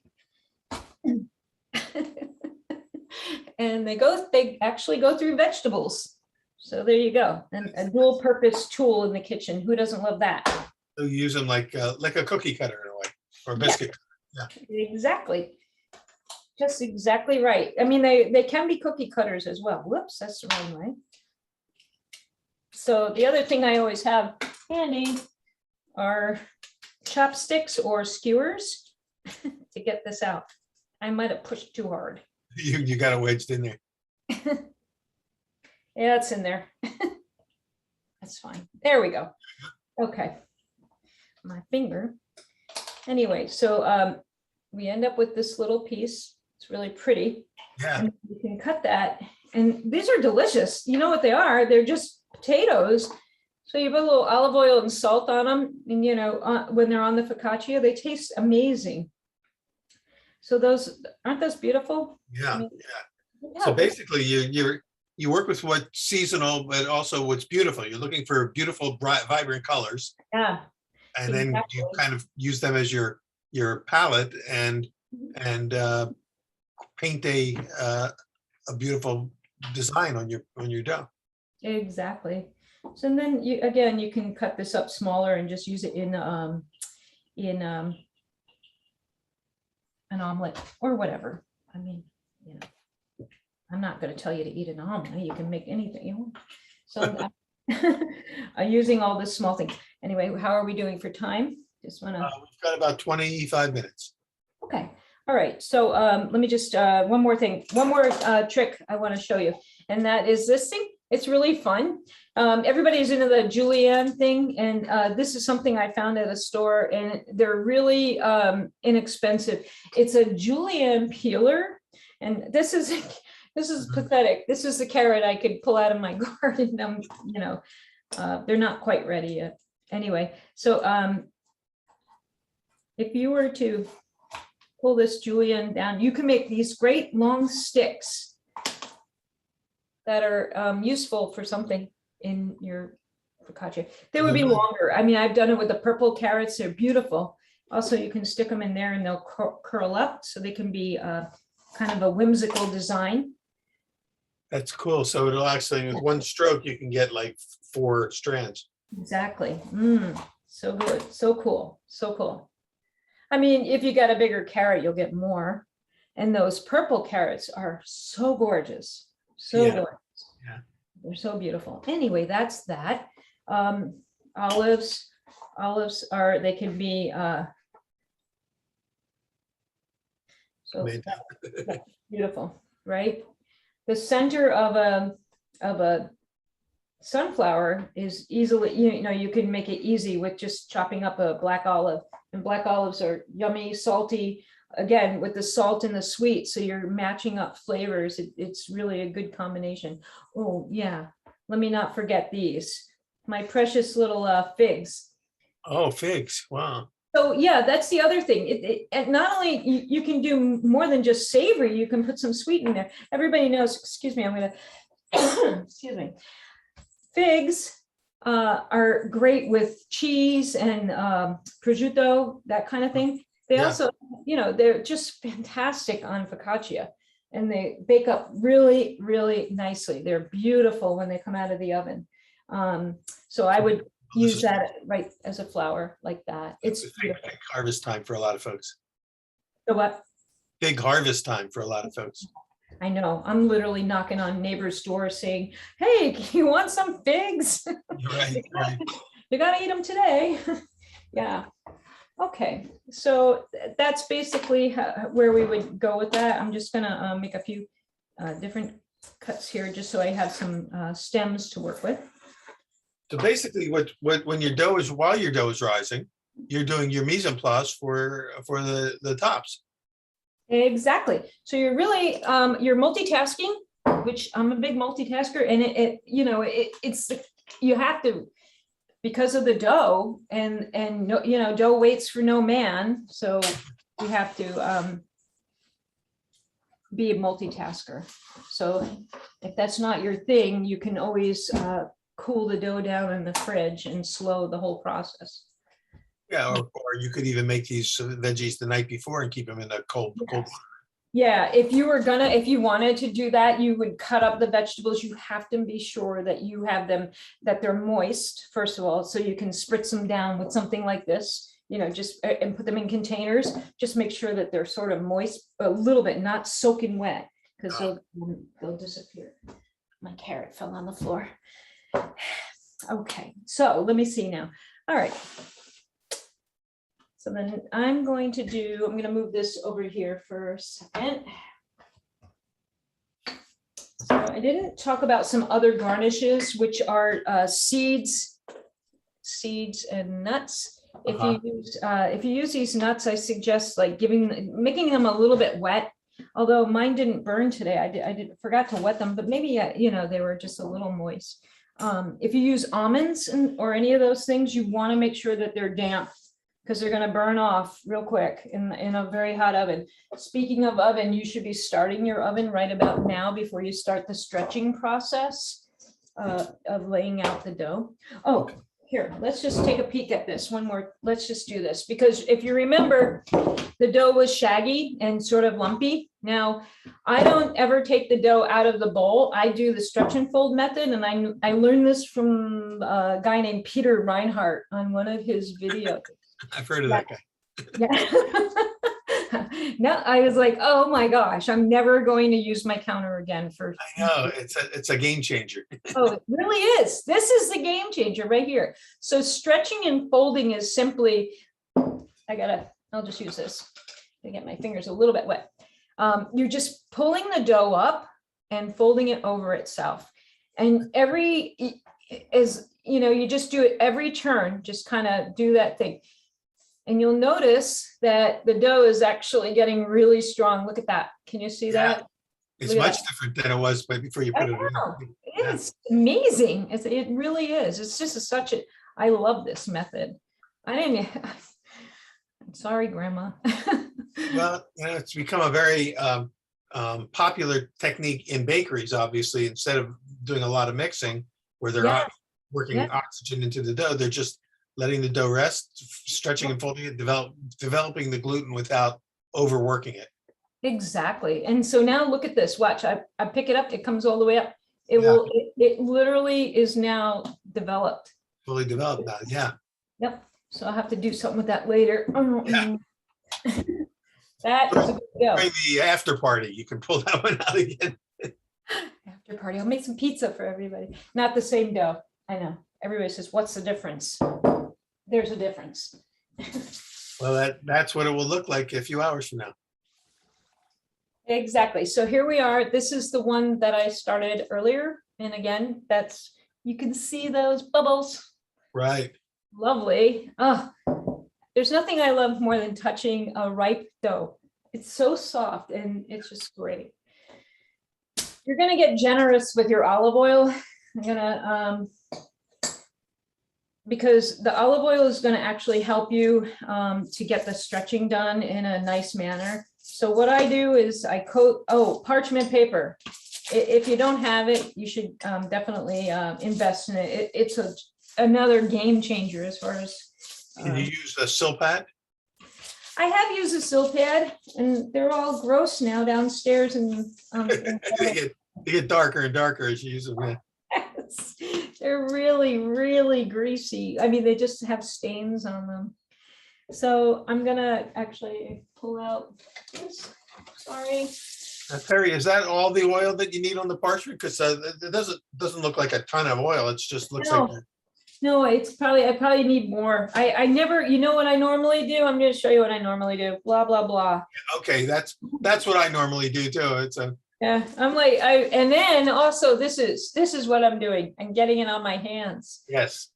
B: And they actually go through vegetables. So there you go. And a dual purpose tool in the kitchen. Who doesn't love that?
A: So you use them like a cookie cutter in a way, or a biscuit. Yeah.
B: Exactly. Just exactly right. I mean, they can be cookie cutters as well. Whoops, that's the wrong way. So the other thing I always have handy are chopsticks or skewers to get this out. I might have pushed too hard.
A: You got it wedged in there.
B: Yeah, it's in there. That's fine. There we go. Okay. My finger. Anyway, so we end up with this little piece. It's really pretty.
A: Yeah.
B: And you can cut that. And these are delicious. You know what they are? They're just potatoes. So you put a little olive oil and salt on them. And, when they're on the focaccia, they taste amazing. So aren't those beautiful?
A: Yeah. Yeah. So basically you work with what's seasonal, but also what's beautiful. You're looking for beautiful, bright, vibrant colors.
B: Yeah.
A: And then you kind of use them as your palette and paint a beautiful design on your dough.
B: Exactly. So then you can cut this up smaller and just use it in an omelet or whatever. I mean, I'm not going to tell you to eat an omelet. You can make anything you want. So I'm using all this small things. Anyway, how are we doing for time? Just want to.
A: We've got about 25 minutes.
B: Okay. All right. So let me just one more trick I want to show you, and that is this thing. It's really fun. Everybody's into the Julian thing, and this is something I found at a store, and they're really inexpensive. It's a Julian peeler, and this is pathetic. This is the carrot I could pull out of my garden. They're not quite ready yet. Anyway, so if you were to pull this Julian down, you can make these great long sticks that are useful for something in your focaccia. They would be longer. I mean, I've done it with the purple carrots. They're beautiful. Also, you can stick them in there and they'll curl up, so they can be kind of a whimsical design.
A: That's cool. So it'll actually, with one stroke, you can get like 4 strands.
B: Exactly. So good, so cool, so cool. I mean, if you got a bigger carrot, you'll get more. And those purple carrots are so gorgeous, so gorgeous.
C: Yeah.
B: They're so beautiful. Anyway, that's that. Olives are, they can be, so that's beautiful, right? The center of a sunflower is easily, you know, you can make it easy with just chopping up a black olive, and black olives are yummy, salty, again, with the salt and the sweet. So you're matching up flavors. It's really a good combination. Oh yeah. Let me not forget these, my precious little figs.
C: Oh, figs. Wow.
B: So yeah, that's the other thing. And not only you can do more than just savory, you can put some sweet in there. Everybody knows, excuse me, I'm gonna, excuse me. Figs are great with cheese and prosciutto, that kind of thing. They also, you know, they're just fantastic on focaccia, and they bake up really, really nicely. They're beautiful when they come out of the oven. So I would use that right as a flower like that. It's
C: big harvest time for a lot of folks.
B: the what?
C: Big harvest time for a lot of folks.
B: I know. I'm literally knocking on neighbors' doors saying, "Hey, you want some figs?
C: Right, right.
B: You got to eat them today." Yeah. Okay. So that's basically where we would go with that. I'm just going to make a few different cuts here just so I have some stems to work with.
C: So basically, when your dough is, while your dough is rising, you're doing your mise en place for the tops.
B: Exactly. So you're really you're multitasking, which I'm a big multitasker, and it's you have to, because of the dough, and no, you know, dough waits for no man, so you have to be a multitasker. So if that's not your thing, you can always cool the dough down in the fridge and slow the whole process.
C: Yeah, or you could even make these veggies the night before and keep them in a cold.
B: Yeah, if you wanted to do that, you would cut up the vegetables. You have to be sure that you have them, that they're moist, first of all, so you can spritz them down with something like this, you know, just, and put them in containers. Just make sure that they're sort of moist a little bit, not soaking wet, because they'll disappear. My carrot fell on the floor. Okay, so let me see now. All right. So then I'm going to move this over here for a second. So I didn't talk about some other garnishes, which are seeds and nuts. If you use these nuts, I suggest like making them a little bit wet. Although mine didn't burn today, I forgot to wet them, but maybe they were just a little moist. If you use almonds or any of those things, you want to make sure that they're damp, because they're going to burn off real quick in a very hot oven. Speaking of oven, you should be starting your oven right about now before you start the stretching process of laying out the dough. Oh, here, let's just take a peek at this one more. Let's just do this, because if you remember, the dough was shaggy and sort of lumpy. Now, I don't ever take the dough out of the bowl. I do the stretch and fold method, and I learned this from a guy named Peter Reinhardt on one of his videos.
C: I've heard of that guy.
B: Yeah. No, I was like, oh my gosh, I'm never going to use my counter again for.
C: I know, it's a game changer.
B: Oh, it really is. This is the game changer right here. So stretching and folding is simply, I'll just use this to get my fingers a little bit wet. You're just pulling the dough up and folding it over itself. And you just do it every turn, just kind of do that thing. And you'll notice that the dough is actually getting really strong. Look at that. Can you see that?
C: It's much different than it was before you put it in.
B: It's amazing. It really is. It's just I love this method. I'm sorry, Grandma.
C: Well, it's become a very popular technique in bakeries, obviously. Instead of doing a lot of mixing where they're working oxygen into the dough, they're just letting the dough rest, stretching and folding it, developing the gluten without overworking it.
B: Exactly. And so now look at this. Watch, I pick it up, it comes all the way up. It literally is now developed.
C: Fully developed now, yeah.
B: Yep. So I'll have to do something with that later.
C: Yeah.
B: That is a good go.
C: During the after party, you can pull that one out again.
B: After party, I'll make some pizza for everybody. Not the same dough. I know. Everybody says, what's the difference? There's a difference.
C: Well, that's what it will look like a few hours from now.
B: Exactly. So here we are. This is the one that I started earlier. And again, you can see those bubbles.
C: Right.
B: Lovely. Oh, there's nothing I love more than touching a ripe dough. It's so soft and it's just great. You're going to get generous with your olive oil. I'm going to, because the olive oil is going to actually help you to get the stretching done in a nice manner. So what I do is I coat, parchment paper. If you don't have it, you should definitely invest in it. It's another game changer as far as.
C: Can you use a Silpat?
B: I have used a Silpat, and they're all gross now downstairs. And
C: They get darker and darker as you use them. Yeah.
B: yes, they're really, really greasy. I mean, they just have stains on them. So I'm gonna actually pull out this. Sorry.
C: Teri, is that all the oil that you need on the parchment? Because it doesn't look like a ton of oil. It just looks like.
B: No, I probably need more. I never, you know what I normally do? I'm going to show you what I normally do. Blah, blah, blah.
C: Okay, that's what I normally do too.
B: Yeah, I'm like, and then also this is what I'm doing. I'm getting it on my hands.
C: Yes.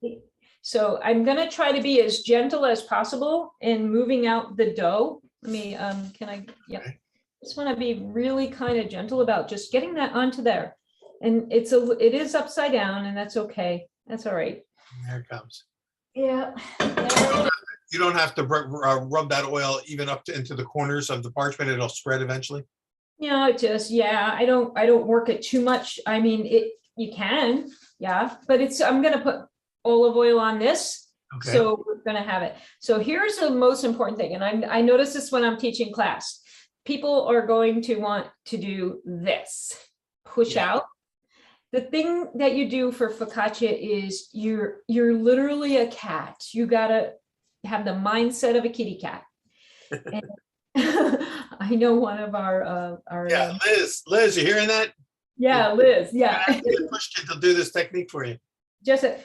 B: So I'm going to try to be as gentle as possible in moving out the dough. Let me, can I, yeah.
C: Okay.
B: Just want to be really kind of gentle about just getting that onto there. And it is upside down, and that's okay. That's all right.
C: There it comes.
B: Yeah.
C: You don't have to rub that oil even up into the corners of the parchment. It'll spread eventually.
B: No, I don't work it too much. I mean, you can, yeah, but I'm going to put olive oil on this. Okay. So we're going to have it. So here's the most important thing. And I notice this when I'm teaching class. People are going to want to do this, push out. The thing that you do for focaccia is you're literally a cat. You gotta have the mindset of a kitty cat. And I know one of our
C: Liz, you hearing that?
B: Yeah, Liz. Yeah,
C: pushed you to do this technique for you.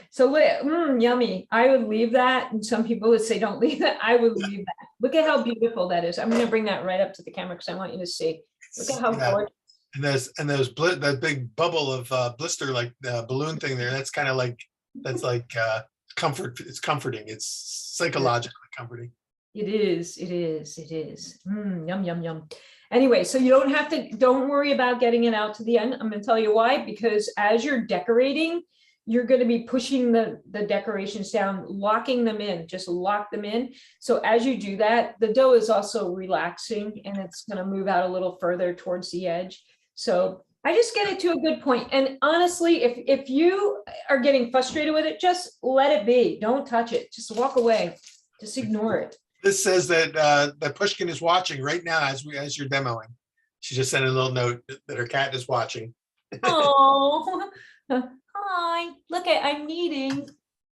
B: So Liz, yummy. I would leave that, and some people would say don't leave that. I would leave that. Look at how beautiful that is. I'm going to bring that right up to the camera because I want you to see. Look at how gorgeous.
C: And that big bubble of blister like balloon thing there. That's kind of like comfort. It's comforting. It's psychologically comforting.
B: It is. Yum, yum, yum. Anyway, so you don't worry about getting it out to the end. I'm going to tell you why, because as you're decorating, you're going to be pushing the decorations down, locking them in, just lock them in. So as you do that, the dough is also relaxing and it's going to move out a little further towards the edge. So I just get it to a good point. And honestly, if you are getting frustrated with it, just let it be. Don't touch it. Just walk away. Just ignore it.
C: This says that Pushkin is watching right now as you're demoing. She just sent a little note that her cat is watching.
B: Oh, hi. Look I'm kneading.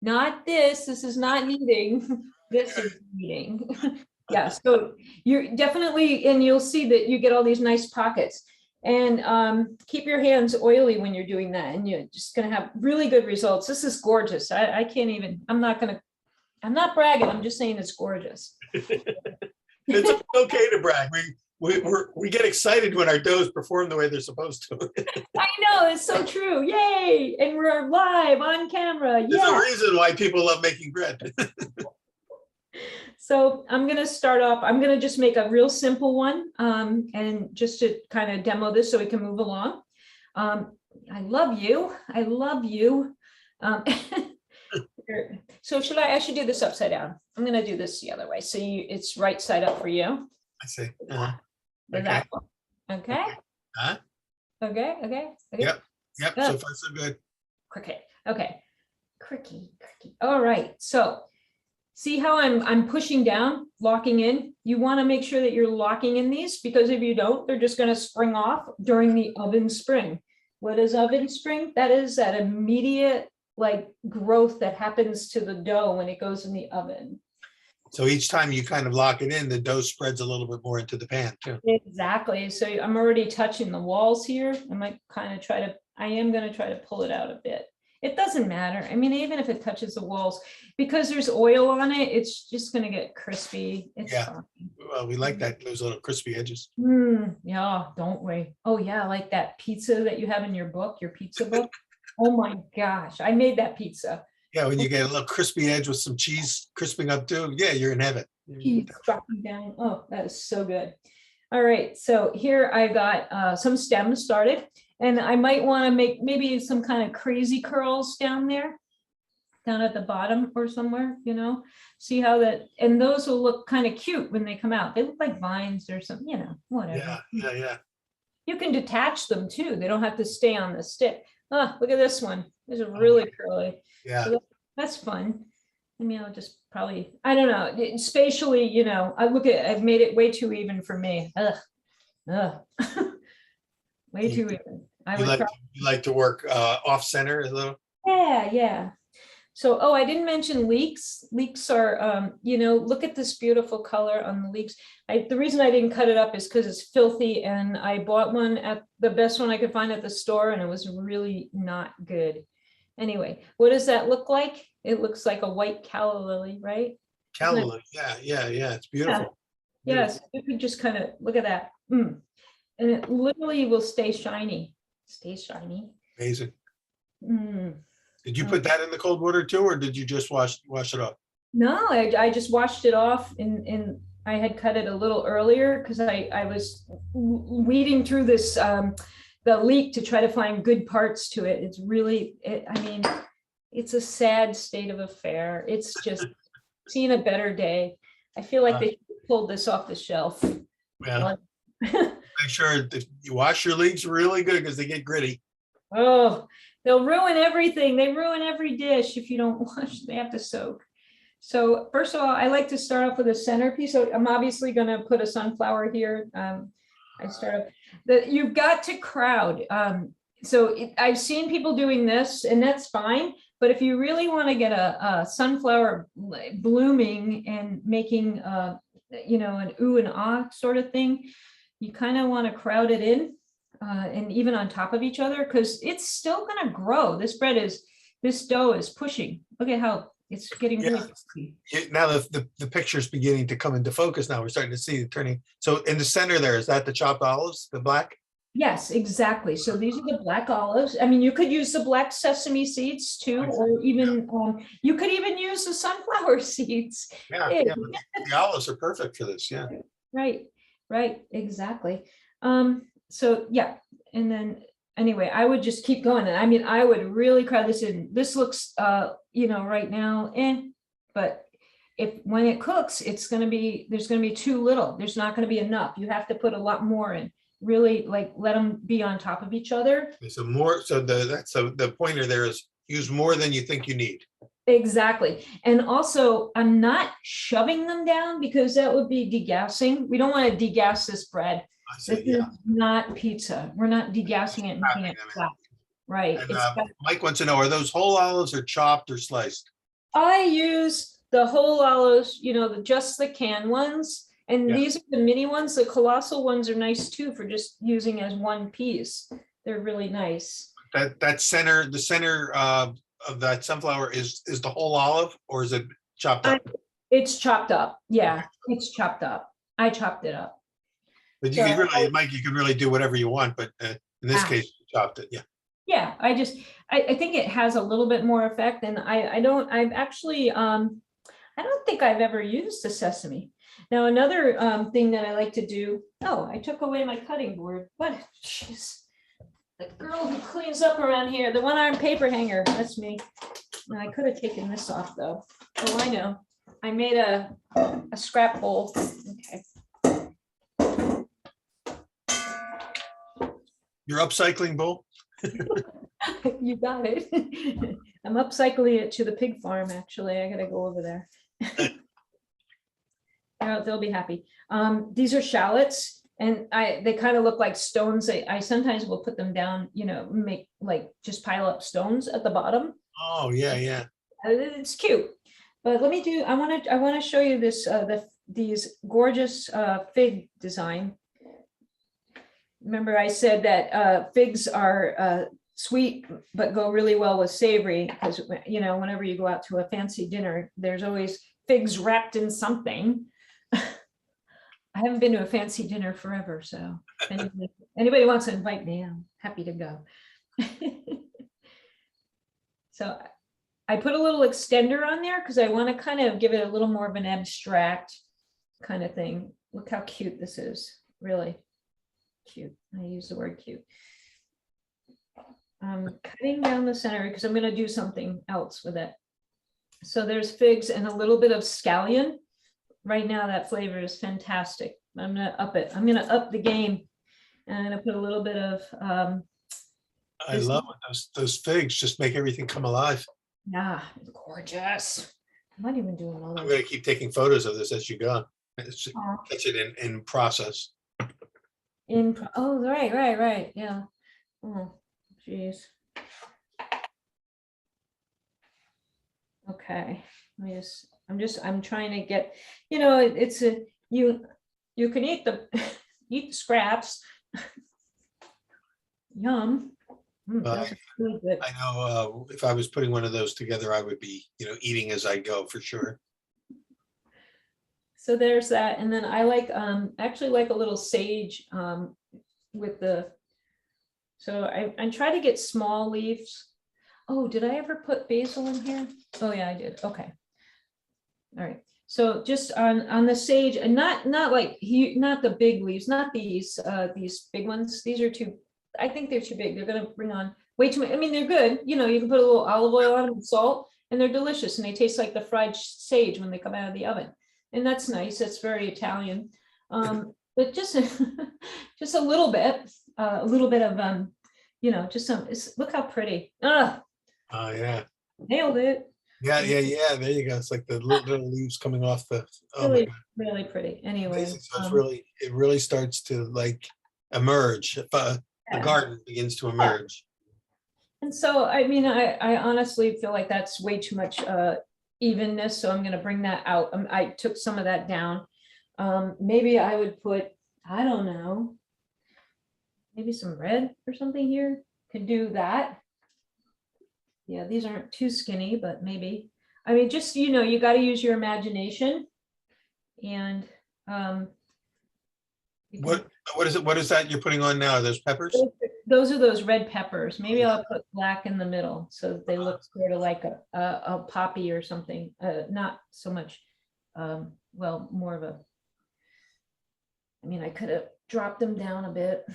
B: Not this. This is not kneading. This is kneading. Yeah. So you're definitely, and you'll see that you get all these nice pockets. And keep your hands oily when you're doing that, and you're just going to have really good results. This is gorgeous. I can't even. I'm not bragging. I'm just saying it's gorgeous.
C: It's okay to brag. We get excited when our doughs perform the way they're supposed to.
B: I know, it's so true. Yay! And we're live on camera.
C: There's a reason why people love making bread.
B: So I'm going to start off. I'm going to just make a real simple one, and just to kind of demo this so we can move along. I love you. I love you. So I should do this upside down. I'm going to do this the other way. So it's right side up for you.
C: I see.
B: Okay. Okay.
C: Huh?
B: Okay.
C: Yep. So far so good.
B: Cricket. Okay. Cricky. All right. So see how I'm pushing down, locking in? You want to make sure that you're locking in these, because if you don't, they're just going to spring off during the oven spring. What is oven spring? That is that immediate growth that happens to the dough when it goes in the oven.
C: So each time you kind of lock it in, the dough spreads a little bit more into the pan too.
B: Exactly. So I'm already touching the walls here. I might kind of I am going to try to pull it out a bit. It doesn't matter. I mean, even if it touches the walls, because there's oil on it, it's just going to get crispy. It's fine.
C: Well, we like that, those little crispy edges.
B: Yeah, don't we? Oh yeah, like that pizza that you have in your book, your pizza book. Oh my gosh, I made that pizza.
C: Yeah, when you get a little crispy edge with some cheese crisping up too, yeah, you're in heaven.
B: Cheese dropping down. Oh, that is so good. All right, so here I got some stems started, and I might want to make maybe some kind of crazy curls down there, down at the bottom or somewhere, you know, see how that, and those will look kind of cute when they come out. They look like vines or something, you know, whatever.
C: Yeah.
B: You can detach them too. They don't have to stay on the stick. Oh, look at this one. This is really curly.
C: Yeah.
B: So that's fun. I mean, I'll just probably, I don't know, spatially, you know, I've made it way too even for me. Ugh. Way too even.
C: You like to work off center a little?
B: Yeah. So, I didn't mention leeks. Leeks are, you know, look at this beautiful color on the leeks. The reason I didn't cut it up is because it's filthy, and I bought one at the best one I could find at the store, and it was really not good. Anyway, what does that look like? It looks like a white calla lily, right?
C: Calla lily, yeah, it's beautiful.
B: Yes, you could just kind of look at that. And it literally will stay shiny.
C: Amazing. Did you put that in the cold water too, or did you just wash it off?
B: No, I just washed it off, and I had cut it a little earlier because I was weeding through this the leek to try to find good parts to it. It's really, I mean, it's a sad state of affair. It's just seen a better day. I feel like they pulled this off the shelf.
C: Yeah. Make sure that you wash your leeks really good because they get gritty.
B: Oh, they'll ruin everything. They ruin every dish if you don't wash. They have to soak. So first of all, I like to start off with a centerpiece. So I'm obviously going to put a sunflower here. I start off you've got to crowd. I've seen people doing this, and that's fine. But if you really want to get a sunflower blooming and making, you know, an ooh and ah sort of thing, you kind of want to crowd it in. And even on top of each other, because it's still going to grow. This dough is pushing. Look at how it's getting really crispy.
C: Now the picture's beginning to come into focus. Now we're starting to see it turning. So in the center there, is that the chopped olives, the black?
B: Yes, exactly. So these are the black olives. I mean, you could use the black sesame seeds too, or even you could even use the sunflower seeds.
C: Yeah, the olives are perfect for this. Yeah.
B: Right, exactly. So yeah, and then anyway, I would just keep going. And I mean, I would really crowd this in. This looks, you know, right now, but when it cooks, there's going to be too little. There's not going to be enough. You have to put a lot more in. Really, like, let them be on top of each other.
C: So the pointer there is use more than you think you need.
B: Exactly. And also, I'm not shoving them down because that would be degassing. We don't want to degas this bread. This is not pizza. We're not degassing it and making it flat. Right.
C: And, Mike wants to know, are those whole olives or chopped or sliced?
B: I use the whole olives, you know, just the canned ones. And these are the mini ones. The colossal ones are nice too for just using as one piece. They're really nice.
C: The center of that sunflower is the whole olive, or is it chopped up?
B: It's chopped up. Yeah, it's chopped up. I chopped it up.
C: But you can really, Mike, you can really do whatever you want, but in this case, you chopped it. Yeah.
B: Yeah, I think it has a little bit more effect, and I don't think I've ever used the sesame. Now, another thing that I like to do, I took away my cutting board. What? Jeez. The girl who cleans up around here, the one-armed paper hanger, that's me. Now, I could have taken this off though. Oh, I know. I made a scrap bowl. Okay.
C: Your upcycling bowl?
B: You got it. I'm upcycling it to the pig farm, actually. I gotta go over there. They'll be happy. These are shallots, and they kind of look like stones. I sometimes will put them down, you know, just pile up stones at the bottom.
C: Oh, yeah.
B: It's cute. But let me do, I want to show you this, these gorgeous fig design. Remember I said that figs are sweet, but go really well with savory, because, you know, whenever you go out to a fancy dinner, there's always figs wrapped in something. I haven't been to a fancy dinner forever, so if anybody wants to invite me, I'm happy to go. So I put a little extender on there because I want to kind of give it a little more of an abstract kind of thing. Look how cute this is, really cute. I use the word cute. I'm cutting down the center because I'm going to do something else with it. So there's figs and a little bit of scallion. Right now that flavor is fantastic. I'm going to up it. I'm going to up the game, and I'm going to put a little bit of
C: I love it. Those figs just make everything come alive.
B: yeah, gorgeous. I'm not even doing all
C: I'm
B: that.
C: going to keep taking photos of this as you go. Catch it in process.
B: Oh, right, yeah. Oh, geez. Okay, I'm trying to get, you know, it's a, you can eat the scraps. Yum. Those are really good.
C: I know if I was putting one of those together, I would be, you know, eating as I go for sure.
B: So there's that, and then I like actually like a little sage with the. So I try to get small leaves. Oh, did I ever put basil in here? Oh yeah, I did. Okay. All right. So just on the sage, and not like not the big leaves, not these big ones. These are too. I think they're too big. They're gonna bring on way too much. I mean, they're good. You know, you can put a little olive oil on them and salt, and they're delicious, and they taste like the fried sage when they come out of the oven. And that's nice. That's very Italian. But just just a little bit of you know, just some. Look how pretty.
C: Oh yeah.
B: Nailed it.
C: Yeah. There you go. It's like the little leaves coming off the. Oh
B: Really,
C: my God.
B: really pretty. Anyway,
C: So it's it really starts to like emerge. If the garden begins to emerge.
B: and so I mean, I honestly feel like that's way too much evenness, so I'm going to bring that out. I took some of that down. Maybe I would put, I don't know, maybe some red or something here. Could do that. Yeah, these aren't too skinny, but maybe. I mean, just, you know, you got to use your imagination. And
C: What is it? What is that you're putting on now? Are those peppers?
B: those are those red peppers. Maybe I'll put black in the middle so that they look sort of like a poppy or something. Not so much, well, more of a, I mean, I could have dropped them down a bit.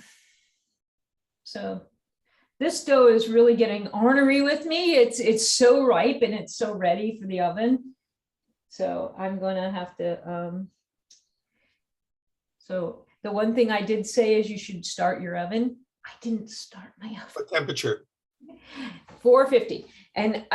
B: So this dough is really getting ornery with me. It's so ripe and it's so ready for the oven. So I'm gonna have to, so the one thing I did say is you should start your oven. I didn't start my oven.
C: What temperature?
B: 450. And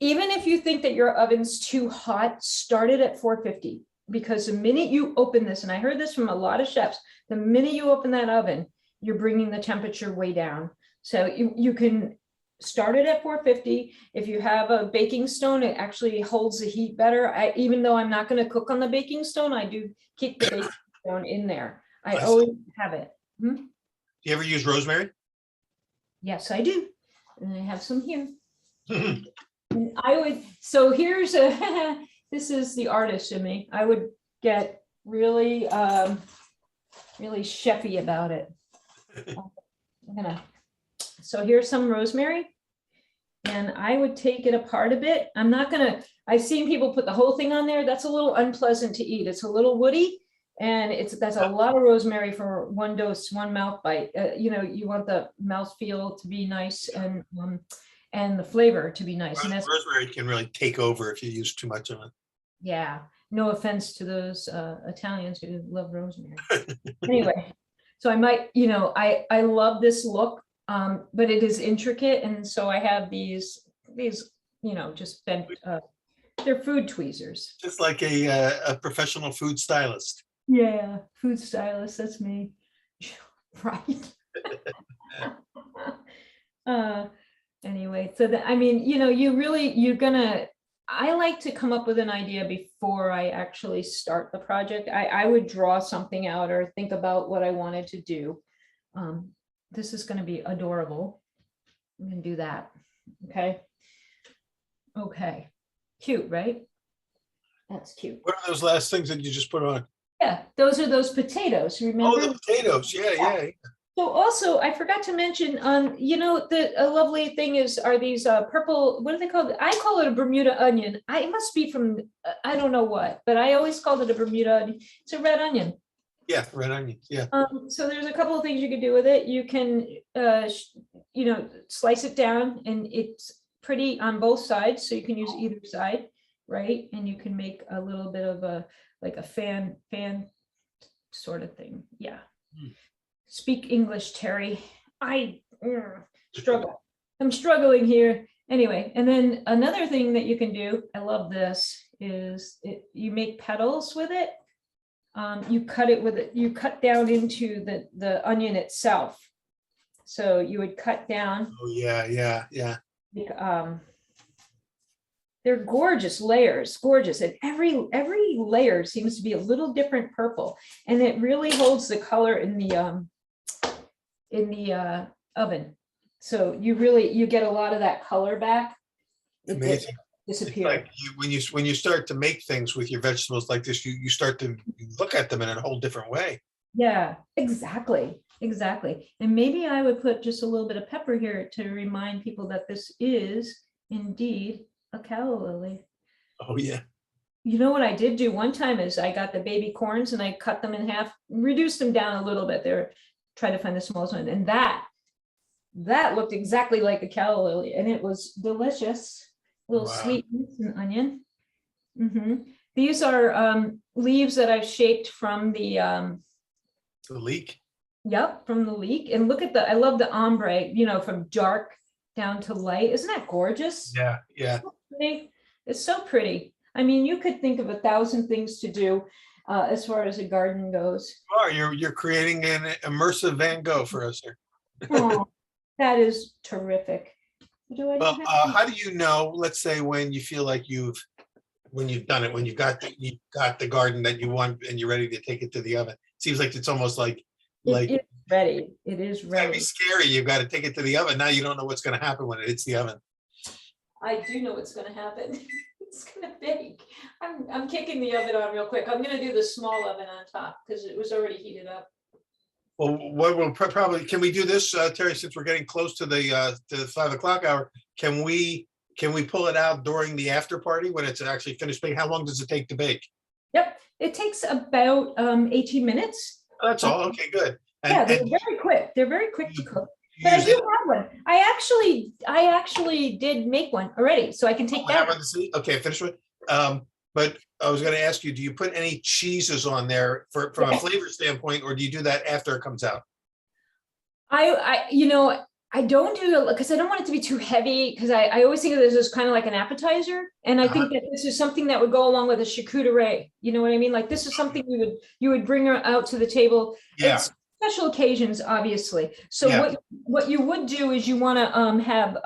B: even if you think that your oven's too hot, start it at 450. Because the minute you open this, and I heard this from a lot of chefs, the minute you open that oven, you're bringing the temperature way down. So you can start it at 450. If you have a baking stone, it actually holds the heat better. Even though I'm not going to cook on the baking stone, I do keep the baking stone in there. I always have it.
C: Do you ever use rosemary?
B: Yes, I do. And I have some here. And I would, so here's a, this is the artist in me. I would get really, really chefy about it. So here's some rosemary. And I would take it apart a bit. I'm not gonna, I've seen people put the whole thing on there. That's a little unpleasant to eat. It's a little woody. And that's a lot of rosemary for one dose, one mouth bite. You know, you want the mouthfeel to be nice and the flavor to be nice. And that's,
C: rosemary can really take over if you use too much of it.
B: yeah, no offense to those Italians who love rosemary. Anyway, so I might, you know, I love this look, but it is intricate, and so I have these, you know, just bent. They're food tweezers.
C: Just like a professional food stylist.
B: Yeah, food stylist, that's me. Right. Anyway, so I mean, you know, you're gonna, I like to come up with an idea before I actually start the project. I would draw something out or think about what I wanted to do. This is going to be adorable. I'm going to do that. Okay. Okay. Cute, right? That's cute.
C: What are those last things that you just put on?
B: Yeah, those are those potatoes. Remember?
C: Oh, the potatoes. Yeah.
B: So also, I forgot to mention, you know, a lovely thing are these purple, what are they called? I call it a Bermuda onion. It must be from, I don't know what, but I always called it a Bermuda onion. It's a red onion.
C: Yeah, red onions. Yeah.
B: So there's a couple of things you can do with it. You can, you know, slice it down, and it's pretty on both sides, so you can use either side, right? And you can make a little bit of a, like a fan sort of thing. Yeah. Speak English, Teri. I struggle. I'm struggling here. Anyway, and then another thing that you can do, I love this, is you make petals with it. You cut it with it. You cut down into the onion itself. So you would cut down.
C: Oh yeah.
B: They're gorgeous layers, gorgeous, and every layer seems to be a little different purple, and it really holds the color in the oven. So you get a lot of that color back.
C: Amazing.
B: Disappear.
C: Like when you start to make things with your vegetables like this, you start to look at them in a whole different way.
B: Yeah, exactly. And maybe I would put just a little bit of pepper here to remind people that this is indeed a calla lily.
C: Oh yeah.
B: You know what I did do one time is I got the baby corns and I cut them in half, reduced them down a little bit. They're trying to find the smallest one, and that looked exactly like a calla lily, and it was delicious. A little sweet and onion. These are leaves that I've shaped from the
C: leek.
B: Yep, from the leek. And look at I love the ombre, you know, from dark down to light. Isn't that gorgeous?
C: Yeah.
B: It's so pretty. I mean, you could think of 1,000 things to do as far as a garden goes.
C: Oh, you're creating an immersive Van Gogh for us here.
B: Oh, that is terrific.
C: Well, how do you know, let's say, when you feel like when you've done it, when you've got the garden that you want and you're ready to take it to the oven? It seems like it's almost like
B: it's ready. It is ready.
C: It'd be scary. You've got to take it to the oven. Now you don't know what's going to happen when it hits the oven.
B: I do know what's going to happen. It's going to bake. I'm kicking the oven on real quick. I'm going to do the small oven on top because it was already heated up.
C: Well, what we'll probably, can we do this, Teri, since we're getting close to the 5 o'clock hour? Can we pull it out during the after party when it's actually finished baking? How long does it take to bake?
B: Yep, it takes about 18 minutes.
C: Oh, that's all. Okay, good.
B: They're very quick. They're very quick to cook. But I do have one. I actually did make one already, so I can take that.
C: Okay, finish with. But I was going to ask you, do you put any cheeses on there from a flavor standpoint, or do you do that after it comes out?
B: I don't do it because I don't want it to be too heavy, because I always think of this as kind of like an appetizer. And I think that this is something that would go along with a charcuterie. You know what I mean? Like this is something you would bring out to the table.
C: Yeah.
B: It's special occasions, obviously. So what you would do is you want to have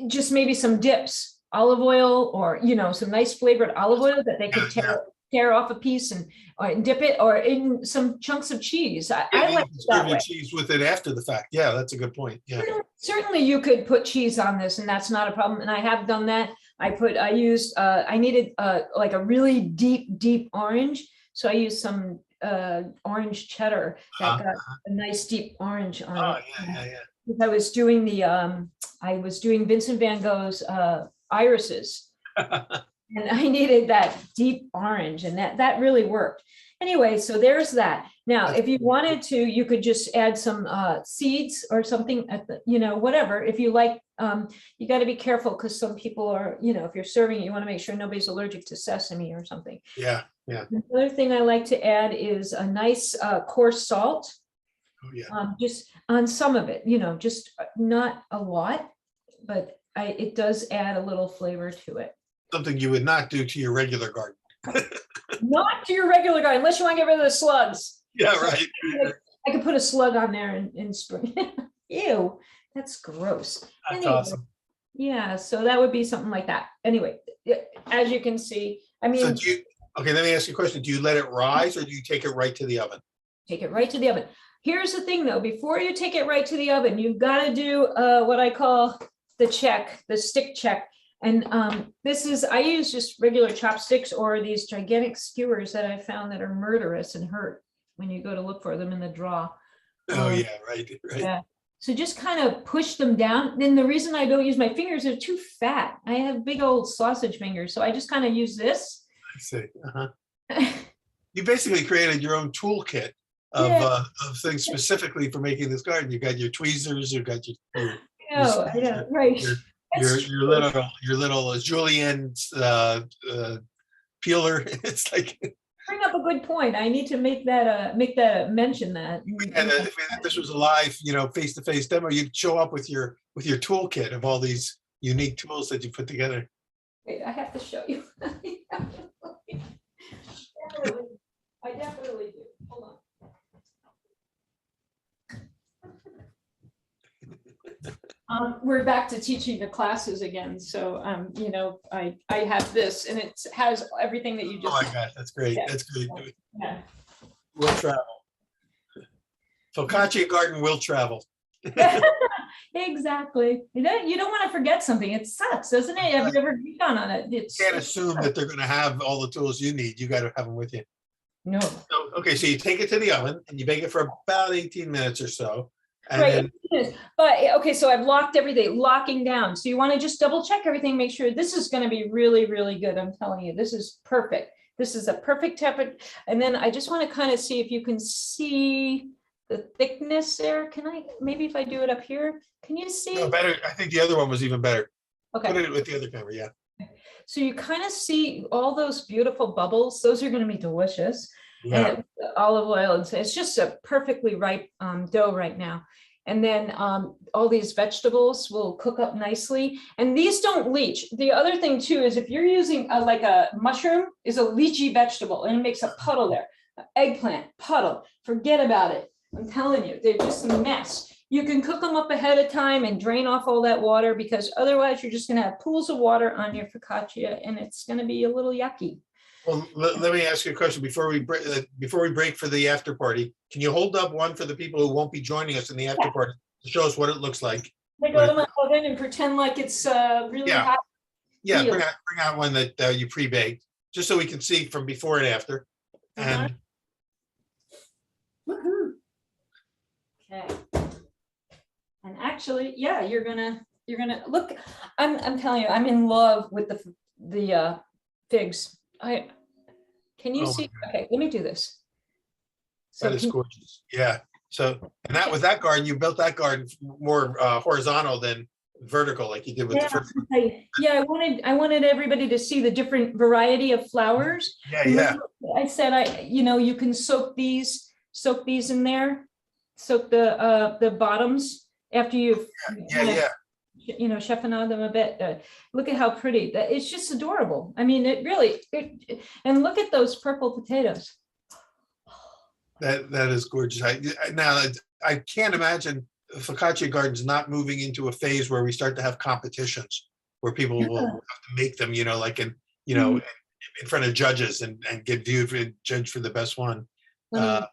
B: just maybe some dips. Olive oil, or some nice flavored olive oil that they could tear off a piece and dip it, or in some chunks of cheese. I like that way.
C: Cheese with it after the fact. Yeah, that's a good point. Yeah,
B: certainly you could put cheese on this, and that's not a problem. And I have done that. I needed like a really deep orange, so I used some orange cheddar that got a nice deep orange on it. Yeah. I was doing Vincent Van Gogh's irises, and I needed that deep orange, and that really worked. Anyway, so there's that. Now, if you wanted to, you could just add some seeds or something at the, whatever. If you like, you got to be careful because some people are, if you're serving it, you want to make sure nobody's allergic to sesame or something.
C: Yeah.
B: Another thing I like to add is a nice coarse salt.
C: Oh, yeah.
B: Just on some of it, just not a lot, but it does add a little flavor to it.
C: Something you would not do to your regular garden.
B: Not to your regular garden, unless you want to get rid of the slugs.
C: Yeah, right.
B: I could put a slug on there in spring. Ew, that's gross.
C: That's awesome.
B: Yeah, so that would be something like that. Anyway, as you can see, I
C: So
B: mean,
C: do you, okay, let me ask you a question. Do you let it rise or do you take it right to the oven?
B: take it right to the oven. Here's the thing though, before you take it right to the oven, you've got to do what I call the check, the stick check. And this is, I use just regular chopsticks or these gigantic skewers that I found that are murderous and hurt when you go to look for them in the draw.
C: Oh, yeah, right, right.
B: Yeah. So just kind of push them down. Then the reason I don't use my fingers, they're too fat. I have big old sausage fingers. So I just kind of use this.
C: I see. You basically created your own toolkit of,
B: Yeah.
C: of things specifically for making this garden. You got your tweezers, you got your
B: I know, right.
C: your little Julian peeler. It's like,
B: Bring up a good point. I need to mention that.
C: and if this was a live, face-to-face demo, you'd show up with your toolkit of all these unique tools that you put together.
B: Wait, I have to show you. I definitely do. Hold on. We're back to teaching the classes again. So, I have this and it has everything that you just.
C: Oh my gosh, that's great.
B: Yeah.
C: That's great.
B: Yeah.
C: We'll travel. Focaccia garden will travel.
B: Exactly. You don't want to forget something. It sucks, doesn't it? Have you ever gone on it?
C: You can't assume that they're going to have all the tools you need. You got to have them with you.
B: No.
C: So, okay, so you take it to the oven and you bake it for about 18 minutes or so. And
B: Right.
C: then,
B: But okay, so I've locked everything, locking down. So you want to just double check everything, make sure this is going to be really, really good. I'm telling you, this is perfect. This is a perfect temperature. And then I just want to kind of see if you can see the thickness there. Can I, maybe if I do it up here, can you see?
C: no, better. I think the other one was even better. Put
B: Okay.
C: it with the other camera, yeah.
B: So you kind of see all those beautiful bubbles. Those are going to be delicious.
C: Yeah.
B: And olive oil, and so it's just a perfectly ripe dough right now. And then all these vegetables will cook up nicely, and these don't leach. The other thing too is if you're using like a mushroom is a leachy vegetable and it makes a puddle there. Eggplant, puddle, forget about it. I'm telling you, they're just a mess. You can cook them up ahead of time and drain off all that water, because otherwise you're just going to have pools of water on your focaccia and it's going to be a little yucky.
C: Well, let me ask you a question before we break for the after party. Can you hold up one for the people who won't be joining us in the after party to show us what it looks like?
B: I go to my oven and pretend like it's really hot.
C: Yeah, bring out one that you pre-baked, just so we can see from before and after. And
B: Woohoo. Okay. And actually, yeah, you're gonna look. I'm telling you, I'm in love with the figs. Can you see? Okay, let me do this. So
C: that is gorgeous. Yeah. So, and that with that garden, you built that garden more horizontal than vertical, like you did with the first one.
B: Yeah, I wanted everybody to see the different variety of flowers.
C: Yeah, yeah.
B: I said you can soak these in there, soak the bottoms after you've chefing on them a bit. Look at how pretty that. It's just adorable. I mean, it really. And look at those purple potatoes.
C: That is gorgeous. I can't imagine focaccia gardens not moving into a phase where we start to have competitions where people will have to make them, like in front of judges and get viewed and judged for the best one. So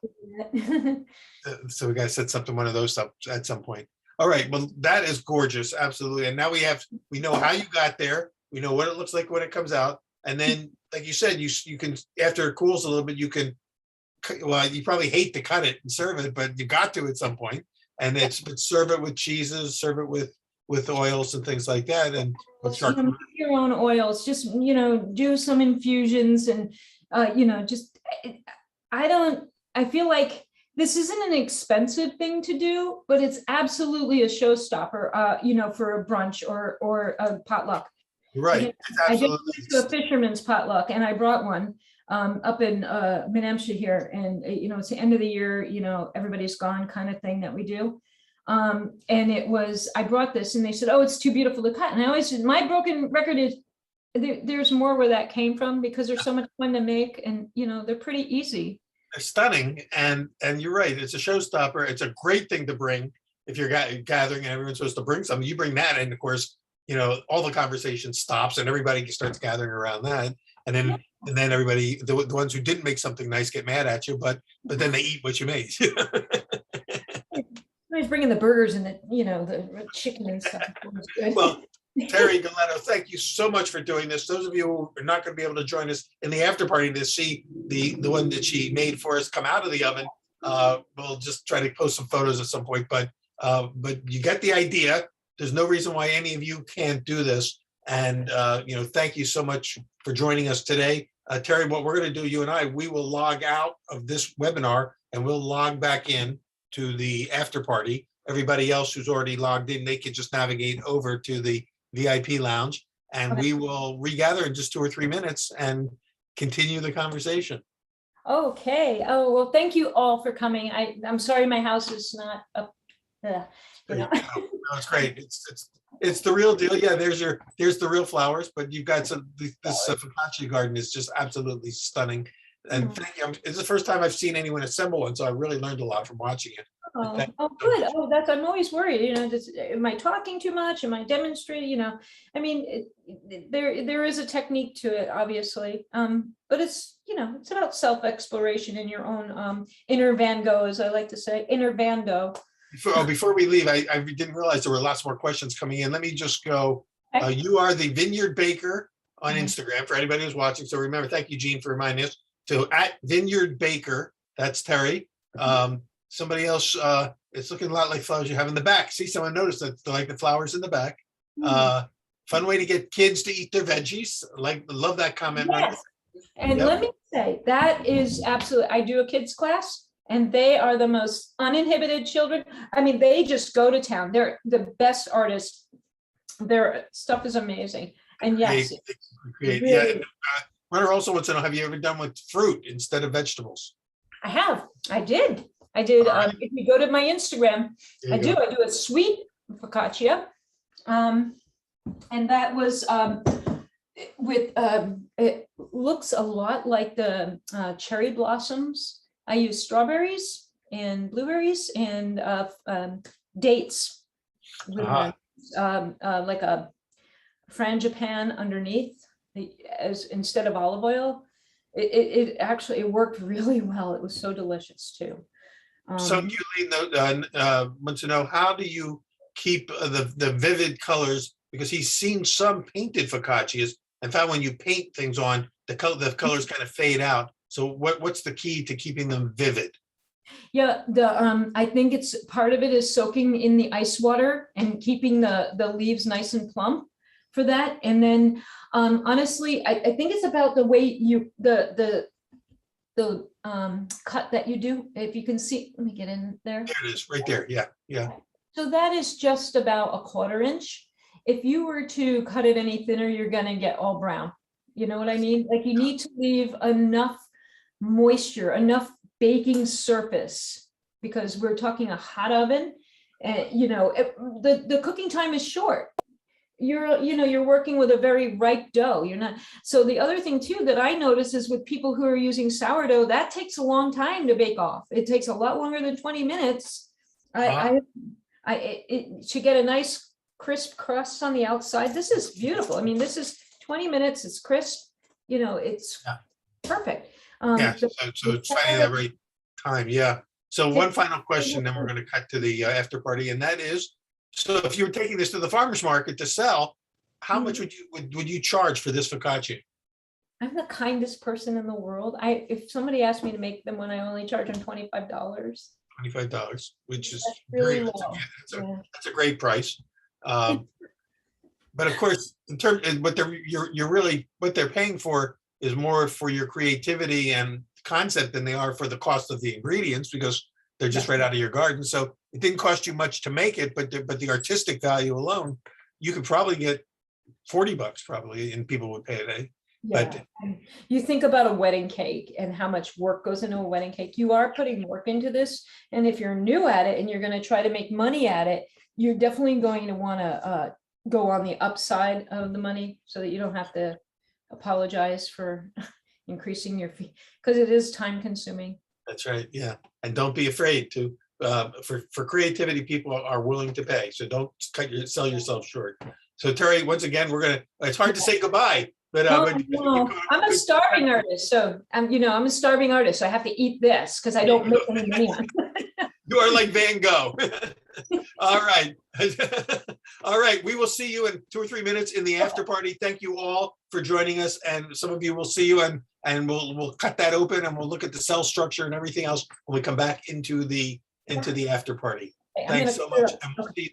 C: we got to set something, one of those up at some point. All right. Well, that is gorgeous. Absolutely. And now we know how you got there. We know what it looks like when it comes out. And then, like you said, you can, after it cools a little bit, you can, well, you probably hate to cut it and serve it, but you got to at some point. And serve it with cheeses, serve it with oils and things like that. And
B: your own oils, just, do some infusions and, I feel like this isn't an expensive thing to do, but it's absolutely a showstopper, for a brunch or a potluck.
C: Right.
B: I just went to a fisherman's potluck and I brought one up in Mid Hampshire here, and it's the end of the year, everybody's gone kind of thing that we do. And I brought this and they said, oh, it's too beautiful to cut. And I always said, my broken record is there's more where that came from, because they're so much fun to make and they're pretty easy.
C: They're stunning, and you're right. It's a showstopper. It's a great thing to bring if you're gathering and everyone's supposed to bring something. You bring that, and of course, all the conversation stops and everybody starts gathering around that. And then everybody, the ones who didn't make something nice get mad at you, but then they eat what you made.
B: He's bringing the burgers and the chicken and stuff.
C: Well, Teri Culletto, thank you so much for doing this. Those of you who are not going to be able to join us in the after party to see the one that she made for us come out of the oven, we'll just try to post some photos at some point. But you get the idea. There's no reason why any of you can't do this. And thank you so much for joining us today. Teri, what we're going to do, you and I, we will log out of this webinar and we'll log back in to the after party. Everybody else who's already logged in, they can just navigate over to the VIP lounge, and we will regather in just 2 or 3 minutes and continue the conversation.
B: Okay. Oh, well, thank you all for coming. I'm sorry my house is not up. No,
C: it's great. It's the real deal. Yeah, there's the real flowers, but you've got this focaccia garden is just absolutely stunning. And thank you. It's the first time I've seen anyone assemble one, so I really learned a lot from watching it.
B: Oh, good. Oh, I'm always worried, am I talking too much? Am I demonstrating, I mean, there is a technique to it, obviously. But it's, it's about self-exploration in your own inner Van Gogh, as I like to say, inner Van Gogh.
C: Before we leave, I didn't realize there were lots more questions coming in. Let me just go. You are the Vineyard Baker on Instagram for anybody who's watching. So remember, thank you, Jean, for reminding us. So at Vineyard Baker, that's Teri. Somebody else, it's looking a lot like flowers you have in the back. See, someone noticed that like the flowers in the back. Fun way to get kids to eat their veggies. Love that comment.
B: Yes. And let me say, that is absolutely, I do a kids class and they are the most uninhibited children. I mean, they just go to town. They're the best artists. Their stuff is amazing. And yes.
C: Yeah. Runner also wants to know, have you ever done with fruit instead of vegetables?
B: I did. Right. If you go to my Instagram, I do a sweet focaccia. And that was it looks a lot like the cherry blossoms. I use strawberries and blueberries and dates with like a frangipane underneath as instead of olive oil. It actually worked really well. It was so delicious too.
C: So Julian wants to know, how do you keep the vivid colors? Because he's seen some painted focaccias and found when you paint things on, the colors kind of fade out. So what's the key to keeping them vivid?
B: Yeah, I think it's part of it is soaking in the ice water and keeping the leaves nice and plump for that. And then honestly, I think it's about the way you the cut that you do. If you can see, let me get in there.
C: There it is, right there. Yeah.
B: So that is just about a 1/4 inch. If you were to cut it any thinner, you're gonna get all brown. You know what I mean? Like you need to leave enough moisture, enough baking surface, because we're talking a hot oven. The cooking time is short. You're working with a very ripe dough. You're not. So the other thing too that I notice is with people who are using sourdough, that takes a long time to bake off. It takes a lot longer than 20 minutes. It should get a nice crisp crust on the outside. This is beautiful. I mean, this is 20 minutes. It's crisp. It's perfect.
C: So it's finding that right time. Yeah. So one final question, then we're going to cut to the after party, and that is, so if you were taking this to the farmer's market to sell, how much would you charge for this focaccia?
B: I'm the kindest person in the world. If somebody asked me to make them, when I only charge them $25.
C: $25, which is
B: really
C: very,
B: low.
C: That's a great price. But of course, in terms of what they're paying for is more for your creativity and concept than they are for the cost of the ingredients, because they're just right out of your garden. So it didn't cost you much to make it, but the artistic value alone, you could probably get $40 probably, and people would pay it.
B: Yeah.
C: But
B: you think about a wedding cake and how much work goes into a wedding cake. You are putting work into this. And if you're new at it and you're going to try to make money at it, you're definitely going to want to go on the upside of the money so that you don't have to apologize for increasing your fee, because it is time consuming.
C: That's right. Yeah. And don't be afraid to, for creativity, people are willing to pay. So don't sell yourself short. So Teri, once again, it's hard to say goodbye, but,
B: No, I'm a starving artist, so I'm a starving artist, so I have to eat this because I don't make any money on it.
C: You are like Van Gogh. All right. All right. We will see you in 2 or 3 minutes in the after party. Thank you all for joining us. And some of you will see you and we'll cut that open and we'll look at the cell structure and everything else when we come back into the after party. Thanks so much. And we'll see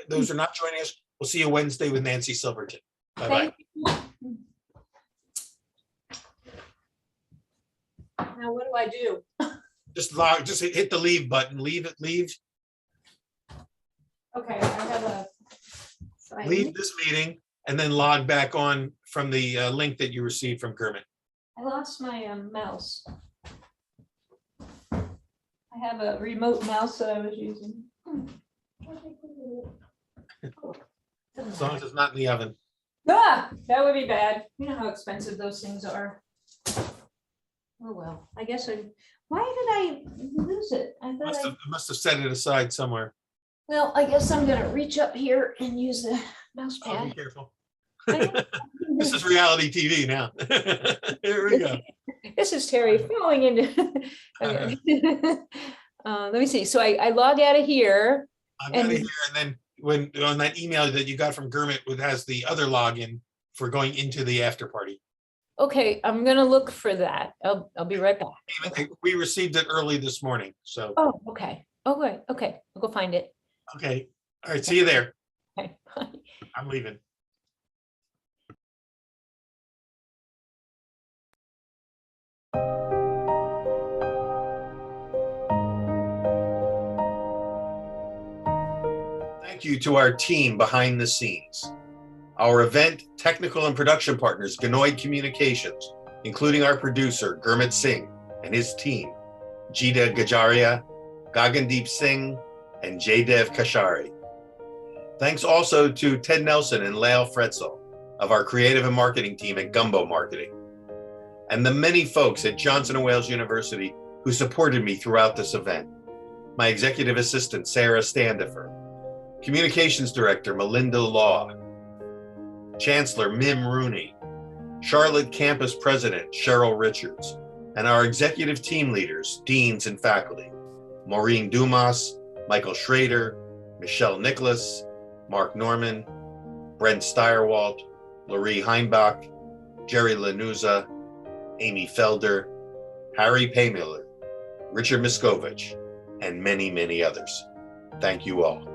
C: those who are not joining us. We'll see you Wednesday with Nancy Silverton. Bye-bye.
B: Now, what do I do?
C: Just hit the leave button. Leave.
B: Okay, I have
C: Leave this meeting and then log back on from the link that you received from Kermit.
B: I lost my mouse. I have a remote mouse that I was using.
C: As long as it's not in the oven.
B: Ah, that would be bad. You know how expensive those things are. Oh, well, I guess why did I lose it? I thought
C: Must have set it aside somewhere.
B: well, I guess I'm gonna reach up here and use the mouse
C: Oh, be
B: pad.
C: careful. This is reality TV now. Here we go.
B: This is Teri falling into. Okay. Let me see. So I log out of here.
C: I'm out of here, and then when on that email that you got from Kermit, it has the other login for going into the after party.
B: Okay, I'm gonna look for that. I'll be right back.
C: We received it early this morning, so.
B: Oh, okay. Okay, I'll go find it.
C: Okay, all right, see you there.
B: Okay, bye.
C: I'm leaving. Thank you to our team behind the scenes. Our event, technical and production partners, Ganoid Communications, including our producer, Gurmit Singh, and his team, Jita Gajaria, Gagandeep Singh, and Jaydev Kashari. Thanks also to Ted Nelson and Lael Fretzel of our creative and marketing team at Gumbo Marketing, and the many folks at Johnson & Wales University who supported me throughout this event. My executive assistant, Sarah Standifer, communications director, Melinda Law, Chancellor Mim Rooney, Charlotte Campus President Cheryl Richards, and our executive team leaders, deans and faculty, Maureen Dumas, Michael Schrader, Michelle Nicholas, Mark Norman, Brent Steyerwalt, Laurie Heimbach, Jerry Lanuza, Amy Felder, Harry Paymiller, Richard Miskovich, and many, many others. Thank you all.